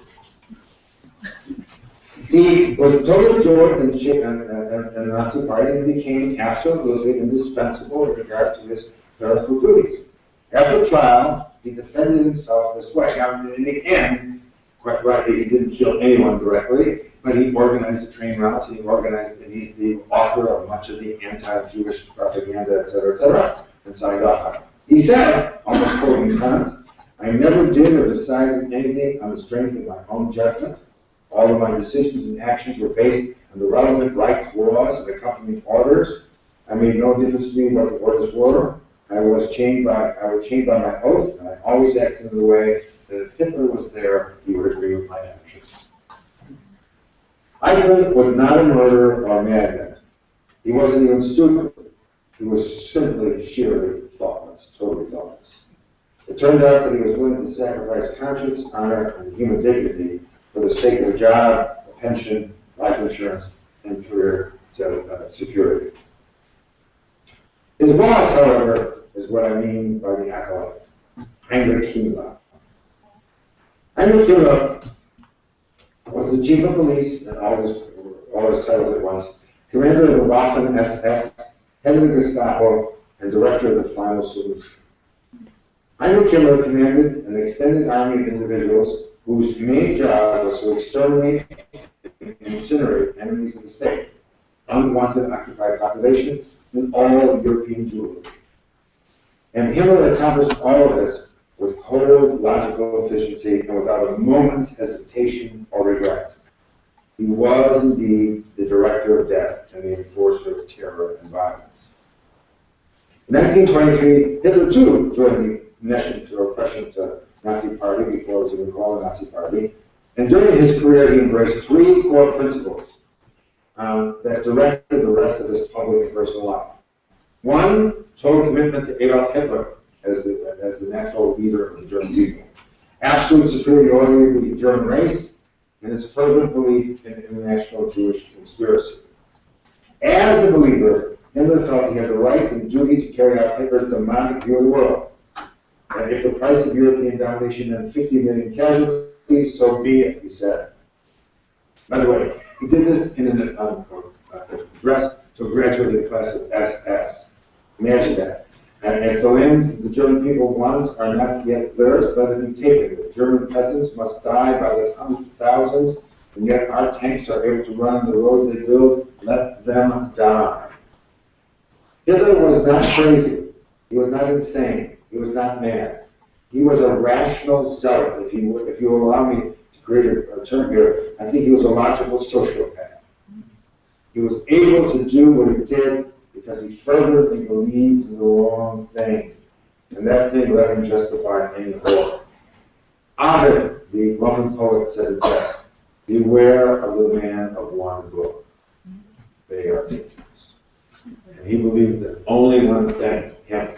He was totally absorbed in the Nazi Party and became absolutely indispensable in regard to his clerical duties. After trial, he defended himself this way. Now, in the end, quite rightly, he didn't kill anyone directly, but he organized the train routes, and he's the author of much of the anti-Jewish propaganda, etc., and signed off on it. He said, almost quoting Kant, I never did or decided anything on the strength of my own judgment. All of my decisions and actions were based on the relevant right laws and accompanying orders. I made no difference to me what the orders were. I was chained by my oath, and I always acted in the way that if Hitler was there, he would agree with my actions. Eichmann was not a murderer or a madman. He wasn't even stupid. He was simply sheerly thoughtless, totally thoughtless. It turned out that he was willing to sacrifice conscience, honor, and human dignity for the sake of a job, a pension, life insurance, and career security. His boss, however, is what I mean by the acolyte, Heinrich Himmler. Heinrich Himmler was the chief of police, and all his titles at once, commander of the Waffen-SS, head of the Gestapo, and director of the Final Solution. Heinrich Himmler commanded an extended army of individuals whose main job was to exterminate and incinerate enemies of the state, unwanted occupied population, and all European Jewry. And Himmler accomplished all of this with cold, logical efficiency and without a moment's hesitation or regret. He was indeed the director of death and the enforcer of terror and violence. In 1923, Hitler too joined the Nazi Party before it was even called a Nazi Party. And during his career, he embraced three core principles that directed the rest of his public and personal life. One, total commitment to Adolf Hitler as the natural leader of the German people. Absolute superiority of the German race, and his fervent belief in international Jewish conspiracy. As a believer, Himmler felt he had the right and duty to carry out Hitler's demonic view of the world. And if the price of European domination meant 50 million casualties, so be it, he said. By the way, he did this in an address to a graduating class of SS. Imagine that. And if the lands the German people want are not yet theirs, let it be taken. The German peasants must die by the hundreds of thousands, and yet our tanks are able to run on the roads they build. Let them die. Hitler was not crazy. He was not insane. He was not mad. He was a rational zealot. If you allow me to create a term here, I think he was a logical sociopath. He was able to do what he did because he fervently believed in the wrong thing. And that thing let him justify any horror. Ovid, the Roman poet, said it best: beware of the man of one book. They are dangerous. And he believed in only one thing, him.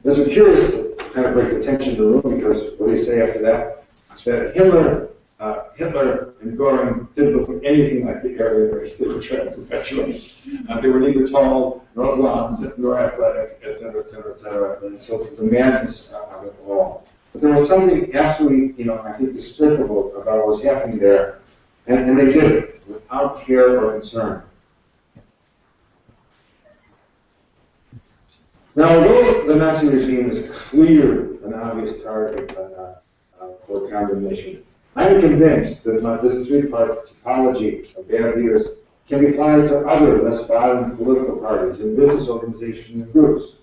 There's a curious to kind of break the tension in the room, because what do you say after that? It's that Hitler and Göring didn't look anything like the Aryan race they were trying to perpetuate. They were neither tall, nor blonde, nor athletic, etc., etc., etc. And so the madness of it all. But there was something absolutely, I think, despicable about what was happening there, and they did it without care or concern. Now, although the Nazi regime is clearly an obvious target for condemnation, I'm convinced that this three-part typology of bad leaders can be applied to other less violent political parties and business organizations and groups.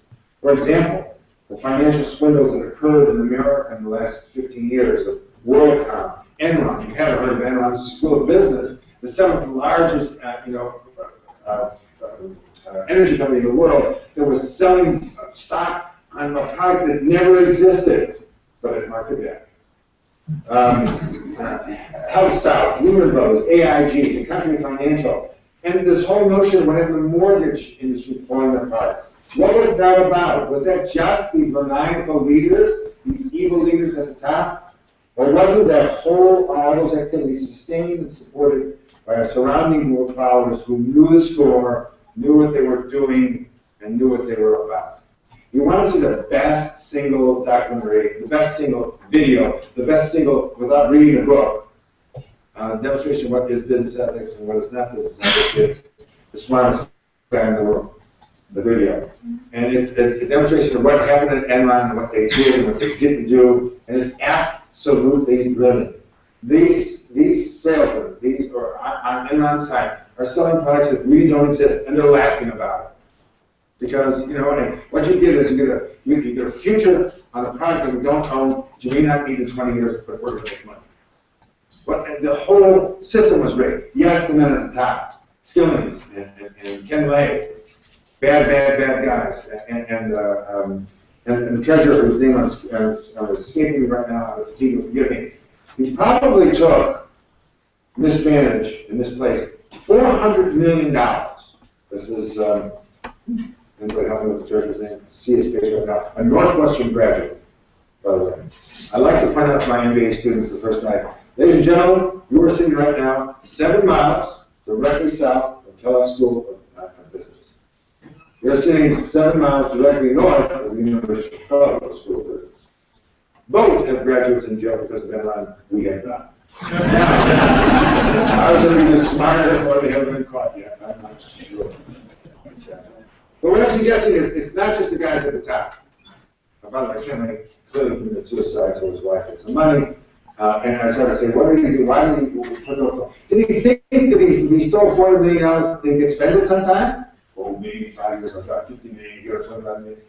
For example, the financial swindles that occurred in America in the last 15 years of WorldCom, Enron. You haven't heard of Enron, it's a school of business. The seventh largest, energy company in the world that was selling stock on a product that never existed, but at market value. Health South, Lehman Brothers, AIG, the Country Financial, and this whole notion of whatever the mortgage industry falling apart. What was that about? Was that just these maniacal leaders, these evil leaders at the top? Or wasn't that all those activities sustained and supported by a surrounding group of followers who knew the score, knew what they were doing, and knew what they were about? You want to see the best single documentary, the best single video, the best single, without reading a book, demonstration of what is business ethics and what is not business ethics. It's the smartest guy in the world, the video. And it's a demonstration of what happened at Enron and what they did and what they didn't do, and it's absolutely brilliant. These salesmen, these are on Enron's side, are selling products that really don't exist, and they're laughing about it. Because, what you get is you get a future on a product that we don't own, that you may not need in 20 years, but we're going to make money. But the whole system was rigged. Yes, the men at the top, Skillings and Ken Lay, bad guys. And the treasurer, whose name I'm escaping me right now, if you forgive me, he probably took, mismanaged and misplaced $400 million. This is, anybody help me with the treasurer's name? See his face right now. A Northwestern graduate, by the way. I like to point out to my MBA students the first night, ladies and gentlemen, you are sitting right now 7 miles directly south of Kellogg School of Business. You're sitting 7 miles directly north of the University of Chicago School of Business. Both have graduates in jail because of Enron. We have not. I was going to be smarter, but they haven't been caught yet. I'm not sure. But what I'm suggesting is, it's not just the guys at the top. By the way, Ken clearly committed suicide, so his wife had some money. And I started to say, what did he do? Why did he put those? Did he think that if he stole $400 million, they could spend it sometime? Well, maybe 5 years, I'll try 50 million a year, 25 million.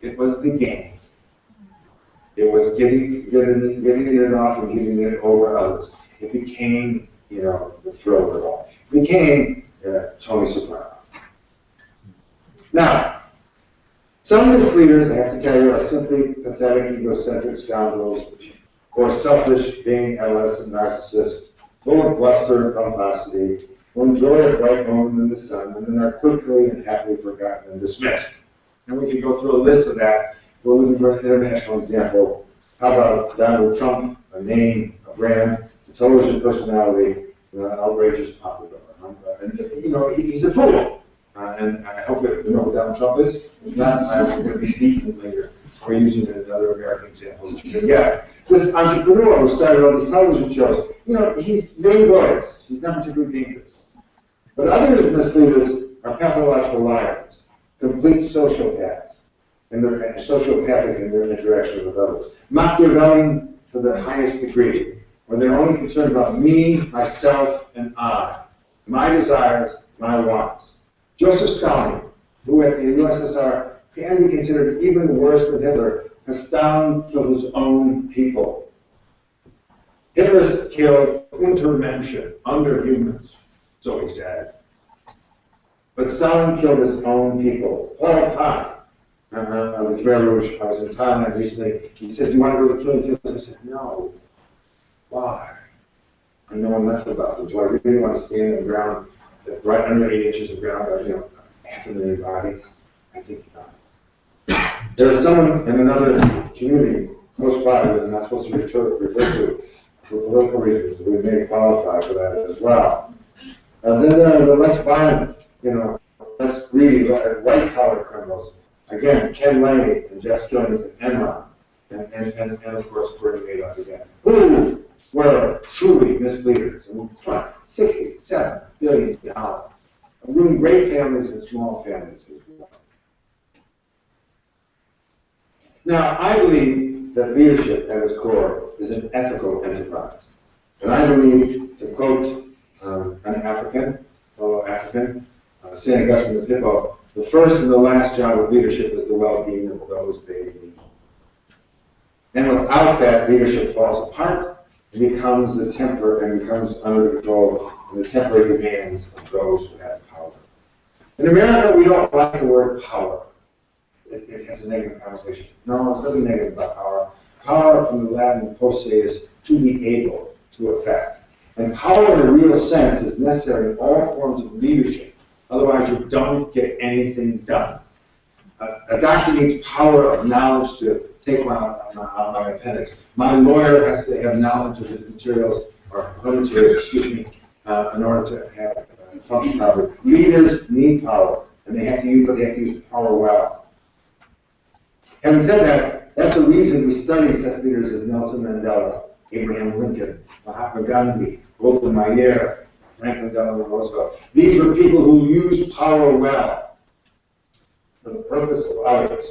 It was the game. It was getting it off and giving it over others. It became, the thrill of it all. It became Tony Soprano. Now, some misleaders, I have to tell you, are simply pathetic, egocentric scoundrels, or selfish, vain, adolescent narcissists, full of bluster and pomposity, who enjoy a bright moment in the sun, and then are quickly and happily forgotten and dismissed. And we can go through a list of that. We're looking for an international example. How about Donald Trump, a name, a brand, a television personality, an outrageous popular. And, he's a fool. And I hope that you know who Donald Trump is. If not, I'm going to be beaten later. We're using another American example that you can get. This entrepreneur who started all these television shows, he's very glorious. He's not particularly dangerous. But other misleaders are pathological liars, complete sociopaths, and they're sociopathic in their interaction with others. Machiavellian to the highest degree, where they're only concerned about me, myself, and I, my desires, my wants. Joseph Stalin, who at the USSR can be considered even worse than Hitler, has Stalin killed his own people. Hitler killed Untermenschen, underhumans, so he said. But Stalin killed his own people. Paul Pot, of the Khmer Rouge, I was in Thailand recently, he said, do you want to go to the killing fields? I said, no. Why? I know enough about it. Do I really want to stand on the ground, right under 8 inches of ground, or, 500,000 bodies? I think not. There is someone in another community close by that I'm not supposed to refer to for political reasons. We may qualify for that as well. Then there are the less violent, less greedy, white-collar criminals. Again, Ken Lay and Jess Killings and Enron, and of course, Courtney Madoff again. Who were truly misleaders and spent $67 billion, ruining great families and small families as well. Now, I believe that leadership at its core is an ethical enterprise. And I believe, to quote an fellow African, St. Augustine of Hippo, the first and the last job of leadership is the well-being of those they lead. And without that, leadership falls apart, it becomes the temper and becomes under control and the temporary demands of those who have power. In America, we don't like the word power. It has a negative connotation. No, it's nothing negative about power. Power from the Latin posse is to be able to affect. And power in a real sense is necessary in all forms of leadership. Otherwise, you don't get anything done. A doctor needs power of knowledge to take my appendix. My lawyer has to have knowledge of his materials, or her materials, in order to have function properly. Leaders need power, and they have to use power well. Having said that, that's the reason we study such leaders as Nelson Mandela, Abraham Lincoln, Mahatma Gandhi, Golda Meir, Franklin Delano Roosevelt. These were people who used power well for the purpose of others.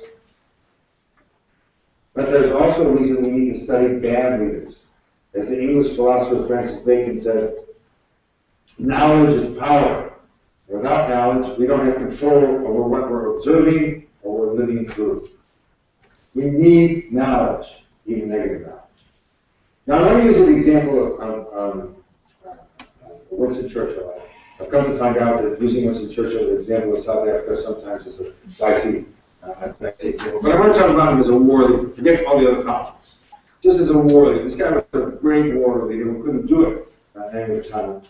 But there's also a reason we need to study bad leaders. As the English philosopher Francis Bacon said, knowledge is power. Without knowledge, we don't have control over what we're observing or we're living through. We need knowledge, even negative knowledge. Now, let me use an example of Winston Churchill. I've come to find out that using Winston Churchill as an example of South Africa sometimes is a dicey example. But I want to talk about him as a war leader. Forget all the other conflicts. Just as a war leader. This guy was a great war leader who couldn't do it at any time.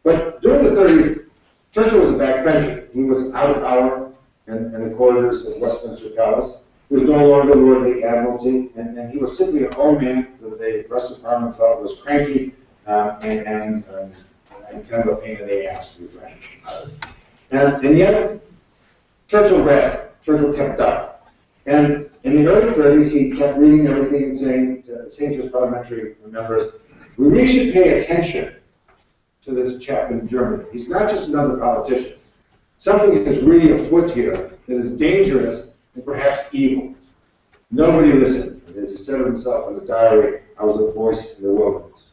But during the 30s, Churchill was a backbencher. He was out of power in the corridors of Westminster Palace. He was no longer Lord of the Admiralty, and he was simply an old man that the Progressive Parliament felt was cranky and kind of a pain in the ass, to be frank. And yet, Churchill read. Churchill kept up. And in the early 30s, he kept reading everything and saying to his parliamentary members, we really should pay attention to this chap in Germany. He's not just another politician. Something is really afoot here that is dangerous and perhaps evil. Nobody listened. And as he said of himself in his diary, I was a voice in the wilderness.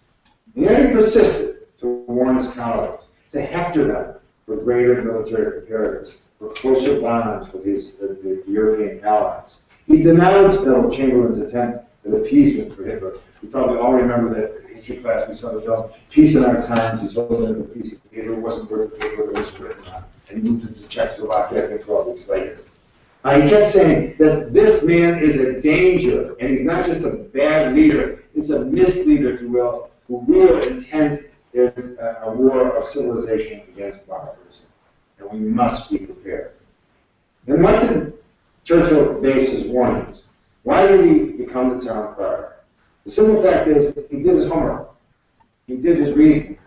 And yet he persisted to warn his colleagues, to hector them for greater military preparedness, for closer bonds with the European allies. He denounced Neville Chamberlain's attempt at appeasement for Hitler. You probably all remember that history class we saw the film Peace in Our Times. He told them the peace of Hitler wasn't worth the paper it was written on. And he moved into Czechoslovakia, I think, 12 weeks later. He kept saying that this man is a danger, and he's not just a bad leader, he's a misleader, if you will, whose real intent is a war of civilization against barbarism. And we must be prepared. And what did Churchill base his warnings? Why did he become the town crier? The simple fact is, he did his homework. He did his reasoning.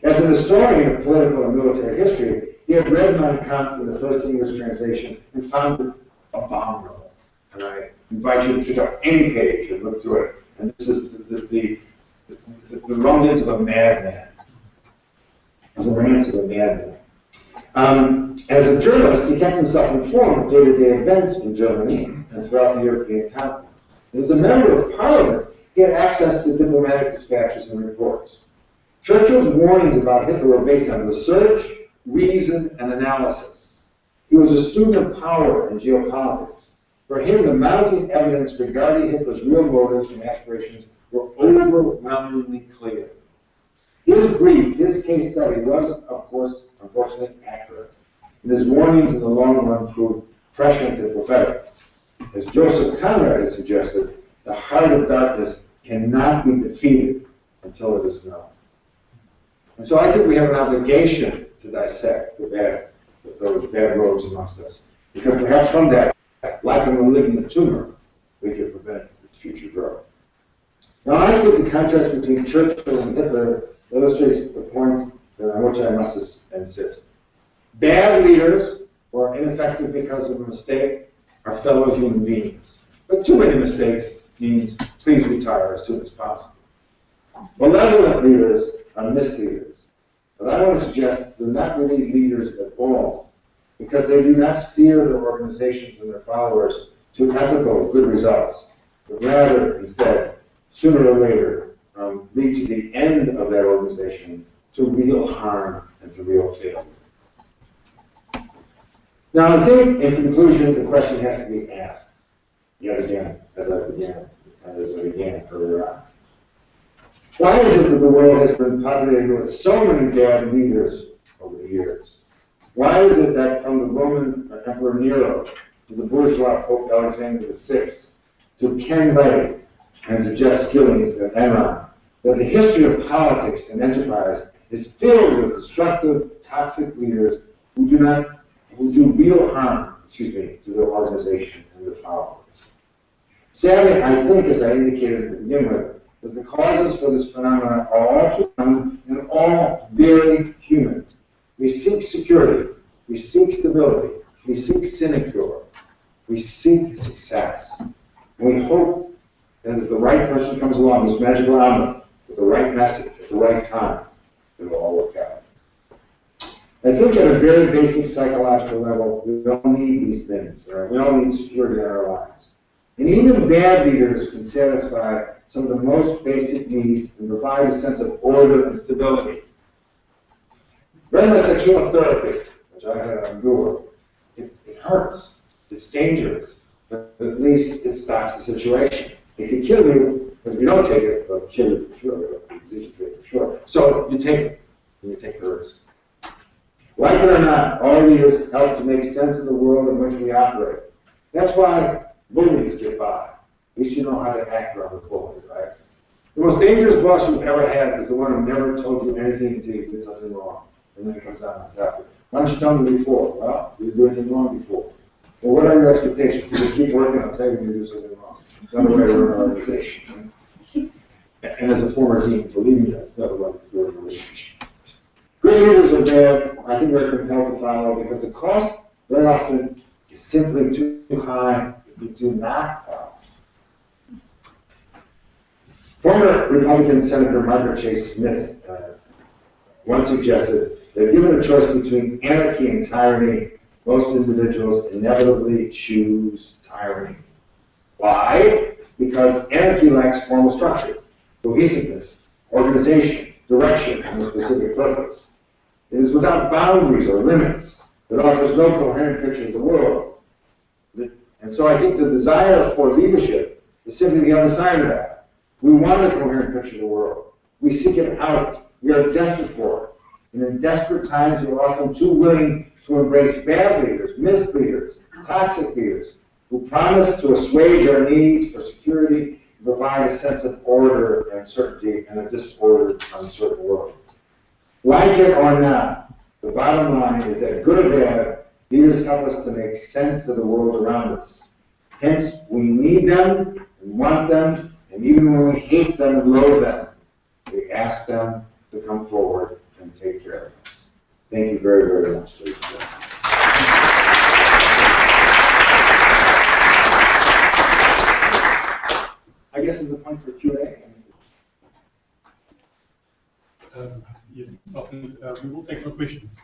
As an historian of political and military history, he had read Mein Kampf in the first English translation and found it abominable. And I invite you to pick up any page and look through it. And this is the rumblings of a madman. The rants of a madman. As a journalist, he kept himself informed of day-to-day events in Germany and throughout the European continent. As a member of Parliament, he had access to diplomatic dispatches and reports. Churchill's warnings about Hitler were based on research, reason, and analysis. He was a student of power and geopolitics. For him, the mounting evidence regarding Hitler's real motives and aspirations were overwhelmingly clear. His brief, his case study was, of course, unfortunately accurate. And his warnings in the long run proved prescient and prophetic. As Joseph Conrad has suggested, the heart of darkness cannot be defeated until it is known. And so I think we have an obligation to dissect those bad roads amongst us. Because perhaps from that, like a malignant tumor, we can prevent its future growth. Now, I think the contrast between Churchill and Hitler illustrates the point on which I must insist. Bad leaders, who are ineffective because of a mistake, are fellow human beings. But too many mistakes means please retire as soon as possible. Malevolent leaders are misleaders. But I want to suggest they're not really leaders at all, because they do not steer their organizations and their followers to ethical, good results, but rather, instead, sooner or later, lead to the end of that organization, to real harm and to real failure. Now, I think, in conclusion, the question has to be asked, yet again, as I began earlier on. Why is it that the world has been populated with so many bad leaders over the years? Why is it that from the Roman Emperor Nero to the bourgeois Pope Alexander VI to Ken Lay and to Jeff Skillings and Enron, that the history of politics and enterprise is filled with destructive, toxic leaders who do real harm, to their organization and their followers? Sadly, I think, as I indicated to begin with, that the causes for this phenomenon are all too common and all very human. We seek security, we seek stability, we seek sinecure, we seek success. And we hope that if the right person comes along, this magical omelet, with the right message at the right time, it will all work out. I think at a very basic psychological level, we all need these things. Right? We all need security in our lives. And even bad leaders can satisfy some of the most basic needs and provide a sense of order and stability. Very much like chemotherapy, which I had to endure. It hurts. It's dangerous. But at least it stops the situation. It can kill you, but if you don't take it, it'll kill you for sure. It'll disappear for sure. So you take it, and you take the risk. Like it or not, all leaders help to make sense of the world in which we operate. That's why bullies get by. At least you know how to act around the bully, right? The most dangerous boss you've ever had is the one who never told you anything until you did something wrong. And then it comes down on top of it. Why don't you tell me before? Well, you didn't do anything wrong before. Well, what are your expectations? Just keep working, I'll tell you if you do something wrong. It's not a way to run an organization. And as a former dean, believe me, that's not a way to run an organization. Good leaders are bad, I think we're compelled to follow because the cost very often is simply too high if we do not follow. Former Republican Senator Margaret Chase Smith once suggested that given a choice between anarchy and tyranny, most individuals inevitably choose tyranny. Why? Because anarchy lacks formal structure, cohesiveness, organization, direction, and a specific purpose. It is without boundaries or limits. It offers no coherent picture of the world. And so I think the desire for leadership is simply the other side of that. We want a coherent picture of the world. We seek it out. We are desperate for it. And in desperate times, we're often too willing to embrace bad leaders, misleaders, toxic leaders, who promise to assuage our needs for security and provide a sense of order and certainty in a disordered, uncertain world. Like it or not, the bottom line is that good or bad, leaders help us to make sense of the world around us. Hence, we need them and want them, and even when we hate them and loathe them, we ask them to come forward and take care of us. Thank you very, very much, ladies and gentlemen. I guess it's the point for Q&A. Yes, we will take some questions.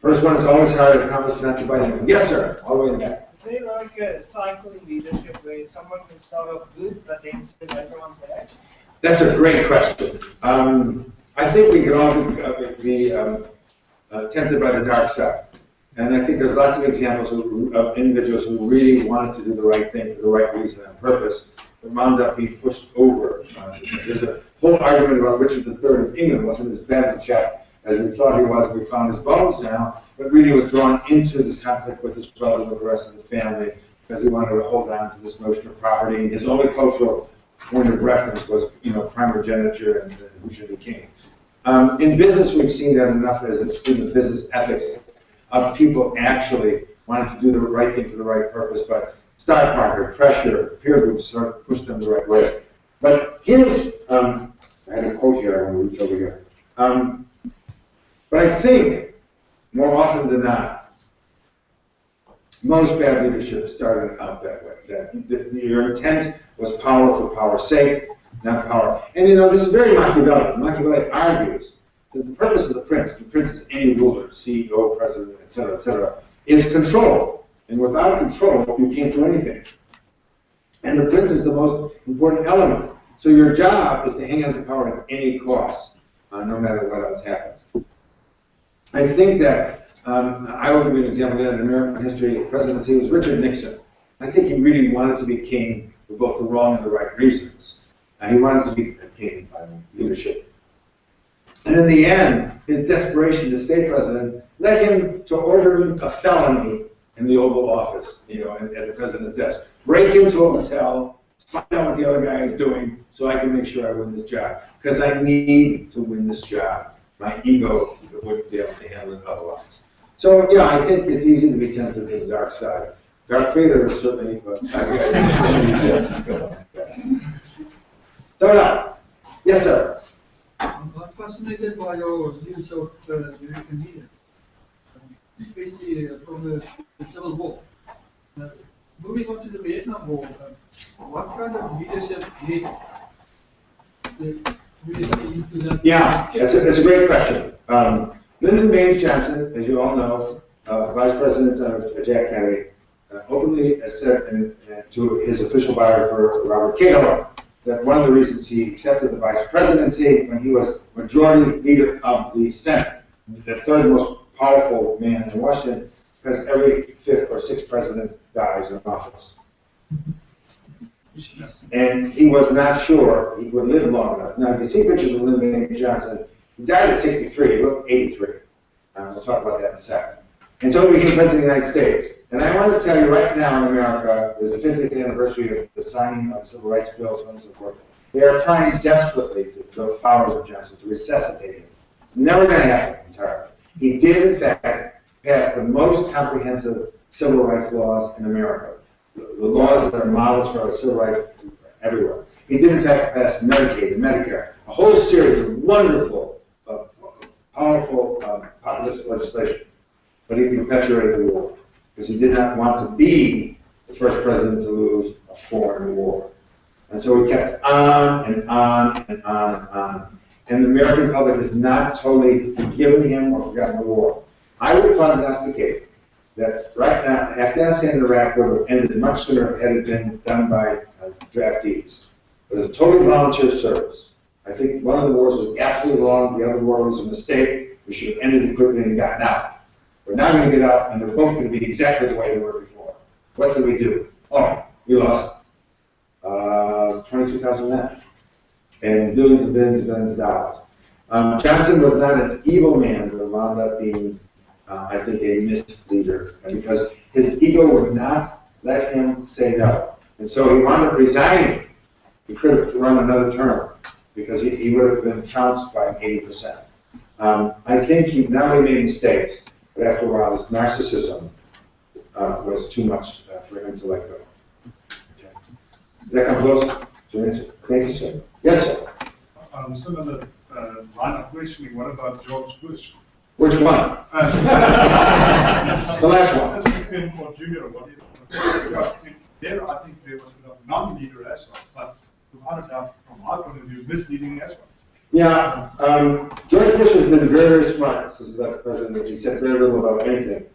First one is always hard, I promise not to bite anyone. Yes, sir, all the way in the back. Is there like a cycle in leadership where someone can start off good, but then still later on bad? That's a great question. I think we can all be tempted by the dark side. And I think there's lots of examples of individuals who really wanted to do the right thing for the right reason and purpose, but wound up being pushed over. There's a whole argument about Richard III of England wasn't as bad a chap as we thought he was. We found his bones now, but really was drawn into this conflict with his brother and with the rest of the family because he wanted to hold on to this notion of property. And his only cultural point of reference was, primogeniture and who should be king. In business, we've seen that enough as a student of business ethics of people actually wanting to do the right thing for the right purpose, but stock market, pressure, peer groups sort of push them the right way. But here's, I had a quote here, I want to reach over here. But I think, more often than not, most bad leadership started out that way. That your intent was power for power's sake, not power. And this is very Machiavellian. Machiavelli argues that the purpose of the prince is any ruler, CEO, president, etc., is control. And without control, you can't do anything. And the prince is the most important element. So your job is to hang on to power at any cost, no matter what else happens. I think that, I will give you an example of that in American history. Presidency was Richard Nixon. I think he really wanted to be king for both the wrong and the right reasons. And he wanted to be a king by leadership. And in the end, his desperation to stay president led him to ordering a felony in the Oval Office, at the president's desk. Break into a hotel, find out what the other guy is doing so I can make sure I win this job. Because I need to win this job. My ego wouldn't be able to handle it otherwise. So, yeah, I think it's easy to be tempted to the dark side. Darth Vader is certainly, but Start out. Yes, sir. I'm fascinated by your use of American leaders, especially from the Civil War. Moving on to the Vietnam War, what kind of leadership did into that? Yeah, it's a great question. Lyndon Baines Johnson, as you all know, Vice President Jack Kennedy, openly said to his official biographer, Robert Cato, that one of the reasons he accepted the vice presidency when he was majority leader of the Senate, the third most powerful man in Washington, because every fifth or sixth president dies in office. And he was not sure he would live long enough. Now, if you see pictures of Lyndon Baines Johnson, He died at 63, he looked 83. We'll talk about that in a second. And so he became president of the United States. And I want to tell you right now in America, there's the 50th anniversary of the signing of the Civil Rights Bill, so on and so forth. They are trying desperately to the followers of Johnson to resuscitate him. Never going to happen entirely. He did, in fact, pass the most comprehensive civil rights laws in America. The laws that are models for our civil rights everywhere. He did, in fact, pass Medicaid and Medicare, a whole series of wonderful, powerful, populist legislation. But he perpetuated the war because he did not want to be the first president to lose a foreign war. And so he kept on and on and on and on. And the American public has not totally forgiven him or forgotten the war. I would prognosticate that right now, Afghanistan and Iraq would have ended much sooner had it been done by draftees. It was a totally volunteer service. I think one of the wars was absolutely wrong, the other war was a mistake. We should have ended it quickly and gotten out. We're now going to get out, and they're both going to be exactly the way they were before. What did we do? Oh, we lost 22,000 men and billions and billions and billions of dollars. Johnson was not an evil man, but wound up being, I think, a misleader, because his ego would not let him say no. And so he wound up resigning. He could have run another term, because he would have been trounced by 80%. I think he not only made mistakes, but after a while, his narcissism was too much for him to let go. Okay. Does that come close to your answer? Thank you, sir. Yes, sir. Similar line of questioning, what about George Bush? Which one? The last one. Or junior or whatever. There, I think there was a non-leader as well, but without a doubt, from our point of view, misleading as well. Yeah, George Bush has been very, very smart since he left the presidency. He said very little about anything.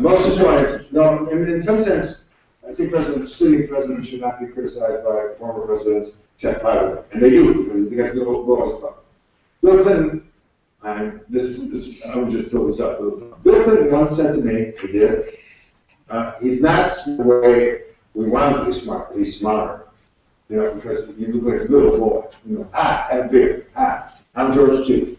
Most historians, no, I mean, in some sense, I think sitting presidents should not be criticized by former presidents except privately, and they do, because they got go always talk. Bill Clinton, I would just throw this up. Bill Clinton once said to me, he did, he's not the way we want him to be smart, but he's smarter. You know, because you look like a little boy. You know, have a beard. I'm George too.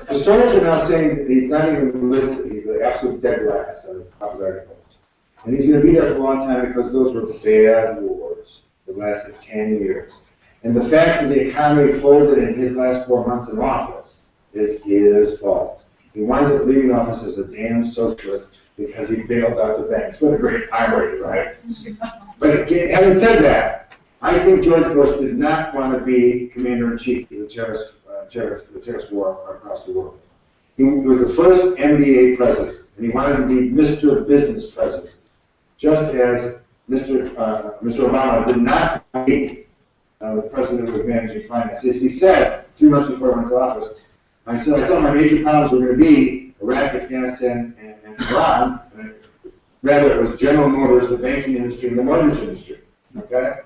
Historians are now saying that he's not even listed. He's the absolute dead last of popularity polls. And he's going to be there for a long time because those were bad wars that lasted 10 years. And the fact that the economy folded in his last 4 months in office is his fault. He winds up leaving office as a damn socialist because he bailed out the banks. What a great irony, right? But having said that, I think George Bush did not want to be commander-in-chief of the terrorist war across the world. He was the first NBA president, and he wanted to be Mr. Business President, just as Mr. Obama did not be the president of managing finance. As he said 3 months before he went to office, I thought my major problems were going to be Iraq, Afghanistan, and Iran. Rather, it was General Motors, the banking industry, and the mortgage industry. Okay?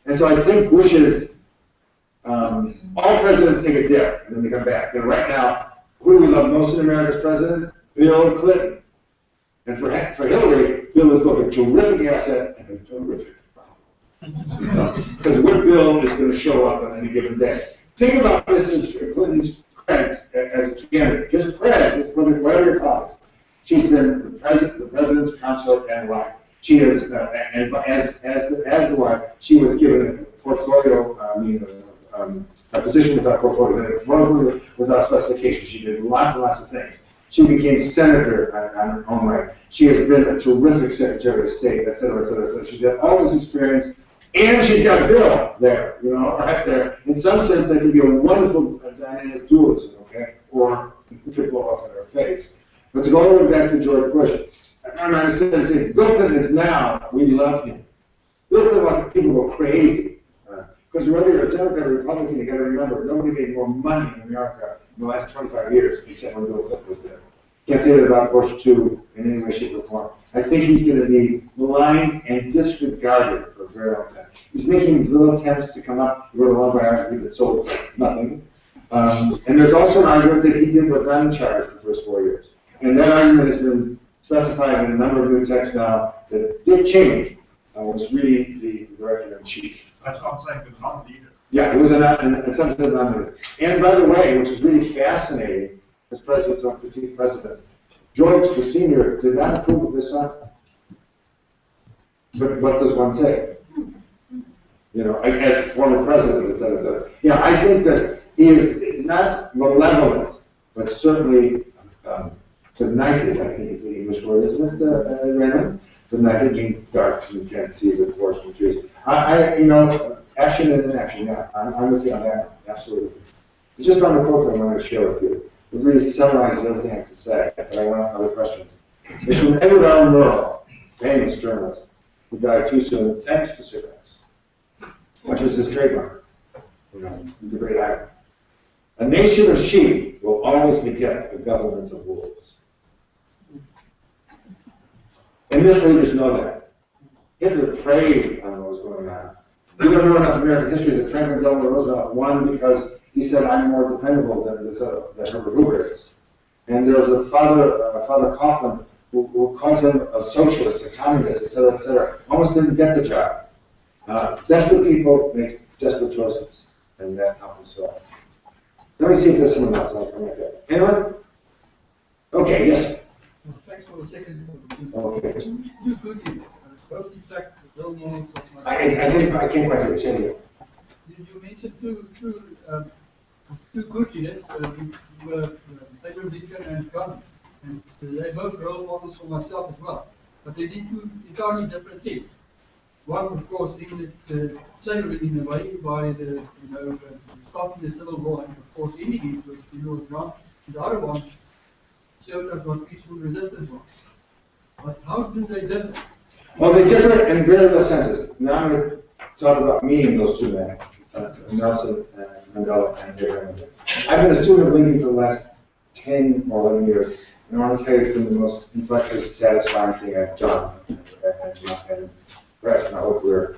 And so I think Bush's, all presidents take a dip, and then they come back. And right now, who do we love most in America's president? Bill Clinton. And for Hillary, Bill is both a terrific asset and a terrific problem. Because what Bill is going to show up on any given day. Think about Mrs. Clinton's credits as a candidate. Just credits, whatever you call it. She's been the president's consort and wife. She is, and as the wife, she was given a portfolio, a position without portfolio, a portfolio without specification. She did lots and lots of things. She became senator on her own right. She has been a terrific Secretary of State, et cetera, et cetera, et cetera. She's got all this experience, and she's got Bill there, you know, right there. In some sense, that can be a wonderful dynamic dualism, okay? Or it could blow off in her face. But to go all the way back to George Bush, I'm saying Bill Clinton is now, we love him. Bill Clinton wants people to go crazy. Because whether you're a Democrat or Republican, you got to remember, nobody made more money in America in the last 25 years, except when Bill Clinton was there. Can't say that about Bush, too, in any way, shape, or form. I think he's going to be maligned and disregarded for a very long time. He's making these little attempts to come up. He wrote a long biography that sold nothing. And there's also an argument that he was not in charge for the first 4 years. And that argument has been specified in a number of new texts now that Dick Cheney was really the director-in-chief. That's what I'm saying, the non-leader. Yeah, it was an something denominator. And by the way, which is really fascinating, as presidents on critique presidents, George the Senior did not approve of this son. But what does one say? You know, as former president, et cetera, et cetera. Yeah, I think that he is not malevolent, but certainly benighted, I think is the English word, isn't it, Raymond? Benighted means dark, so you can't see the forest from trees. You know, action and inaction, yeah, I'm with you on that, absolutely. It's just on the quote I wanted to share with you. It really summarizes everything I have to say, but I want other questions. It's from Edward R. Murrow, famous journalist, who died too soon, thanks to cigarettes, which was his trademark, you know, the great icon. A nation of sheep will always beget a government of wolves. And misleaders know that. Hitler preyed on what was going on. We don't know enough American history that Franklin Delano Roosevelt won because he said, I'm more dependable than Herbert Hoover is. And there was a Father Coughlin, who called him a socialist, a communist, et cetera, almost didn't get the job. Desperate people make desperate choices, and that happens so. Let me see if there's someone else. I'll come back there. Anyone? Okay, yes. Thanks for the second. Okay. Two goodies. Both in fact role models of myself. I can't quite understand you. You mentioned two good leaders, which were Abraham Lincoln and Gandhi. And they're both role models for myself as well. But they did two entirely different things. One, of course, ended slavery in a way by starting the Civil War, and of course ending it with Lord Grant. The other one showed us what peaceful resistance was. But how do they differ? Well, they differ in very real senses. Now I'm going to talk about me and those two men, Nelson Mandela and Abraham Lincoln. I've been a student of Lincoln for the last 10 or 11 years, and I want to tell you it's been the most intellectually satisfying thing I've done. And perhaps I hope we're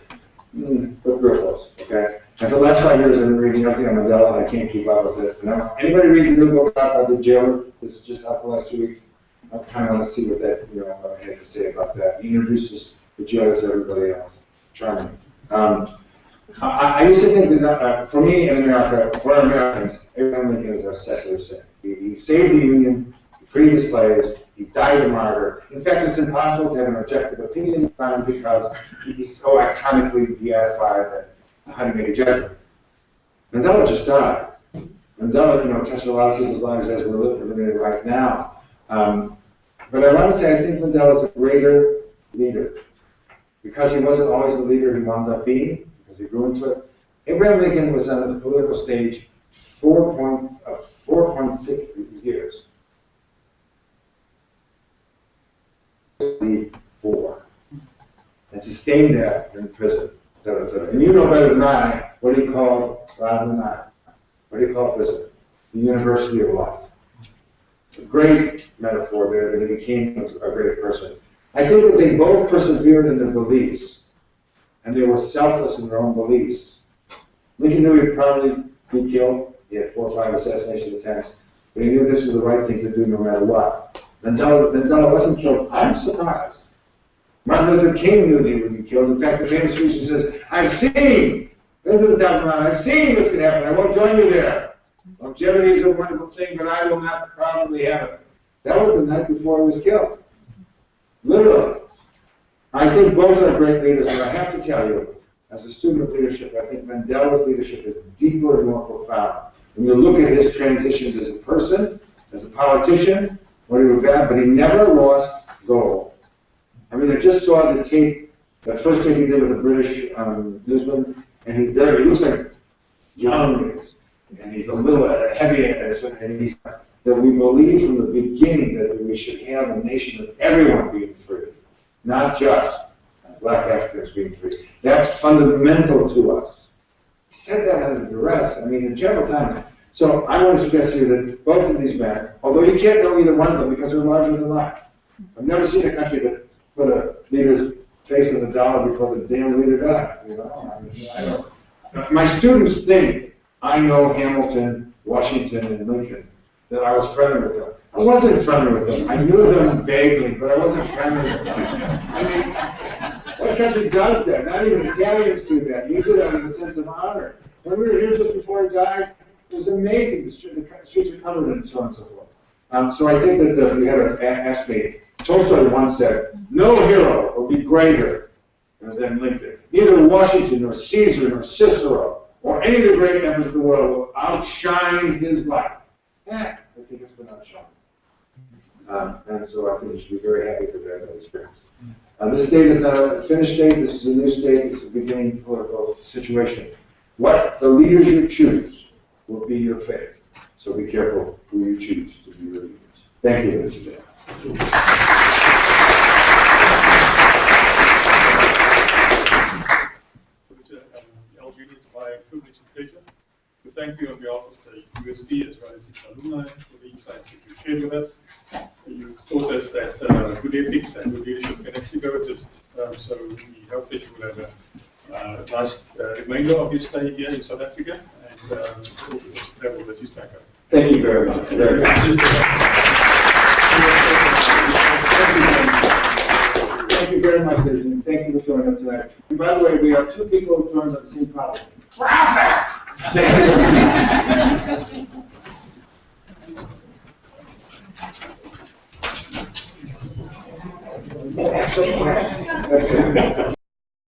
close, okay? And for the last 5 years, I've been reading everything on Mandela, and I can't keep up with it. Now, anybody read the new book about the jailer? This is just out the last 2 weeks. I kind of want to see what that, what I had to say about that. He introduces the jailers to everybody else. Charming. I used to think that for me in America, for Americans, Abraham Lincoln is our secular saint. He saved the Union, he freed the slaves, he died a martyr. In fact, it's impossible to have an objective opinion about him because he's so iconically beatified that how to make a judgment. Mandela just died. Mandela, touched a lot of people's lives as we're living it right now. But I want to say I think Mandela is a greater leader because he wasn't always the leader he wound up being, because he grew into it. Abraham Lincoln was on the political stage 4.6 years. 4. And sustained that in prison. And you know better than I what he called, rather than I, what do you call prison? The University of Life. A great metaphor there that he became a great person. I think that they both persevered in their beliefs, and they were selfless in their own beliefs. Lincoln knew he'd probably be killed. He had 4 or 5 assassination attempts, but he knew this was the right thing to do no matter what. Mandela wasn't killed. I'm surprised. Martin Luther King knew that he would be killed. In fact, the famous speech he says, I've seen what's going to happen. I won't join you there. Longevity is a wonderful thing, but I will not probably have it. That was the night before he was killed. Literally. I think both are great leaders, and I have to tell you, as a student of leadership, I think Mandela's leadership is deeper and more profound. When you look at his transitions as a person, as a politician, when he was bad, but he never lost goal. I mean, I just saw the tape, the first tape he did with the British newsman, and he looks like young, and he's a little heavy, and he's that we believe from the beginning that we should have a nation of everyone being free, not just Black Africans being free. That's fundamental to us. He said that under duress, I mean, in general times. So I want to suggest to you that both of these men, although you can't know either one of them because they're larger than life. I've never seen a country that put a leader's face in the dollar before the damn leader died. I don't. My students think I know Hamilton, Washington, and Lincoln, that I was friendly with them. I wasn't friendly with them. I knew them vaguely, but I wasn't friendly with them. I mean, what country does that? Not even Italians do that. You do that in a sense of honor. When we were here just before he died, it was amazing. The streets are covered and so on and so forth. So I think that if you had asked me, Tolstoy once said, no hero will be greater than Lincoln. Neither Washington, nor Caesar, nor Cicero, or any of the great members of the world will outshine his light. I think it's been outshined. And so I think you should be very happy for that experience. This state is not a finished state. This is a new state. This is a beginning political situation. What the leaders you choose will be your fate. So be careful who you choose to be your leaders. Thank you, Mr. Chairman. Al Gini, it's my privilege and pleasure to thank you on behalf of the university as well as its alumni for the insights that you shared with us. You taught us that good ethics and good leadership can actually coexist. So we hope that you will have a nice remainder of your stay here in South Africa and travel overseas back home. Thank you very much. Thank you very much, ladies and thank you for showing up tonight. And by the way, we have two people who joined at the same problem. Traffic! Thank you.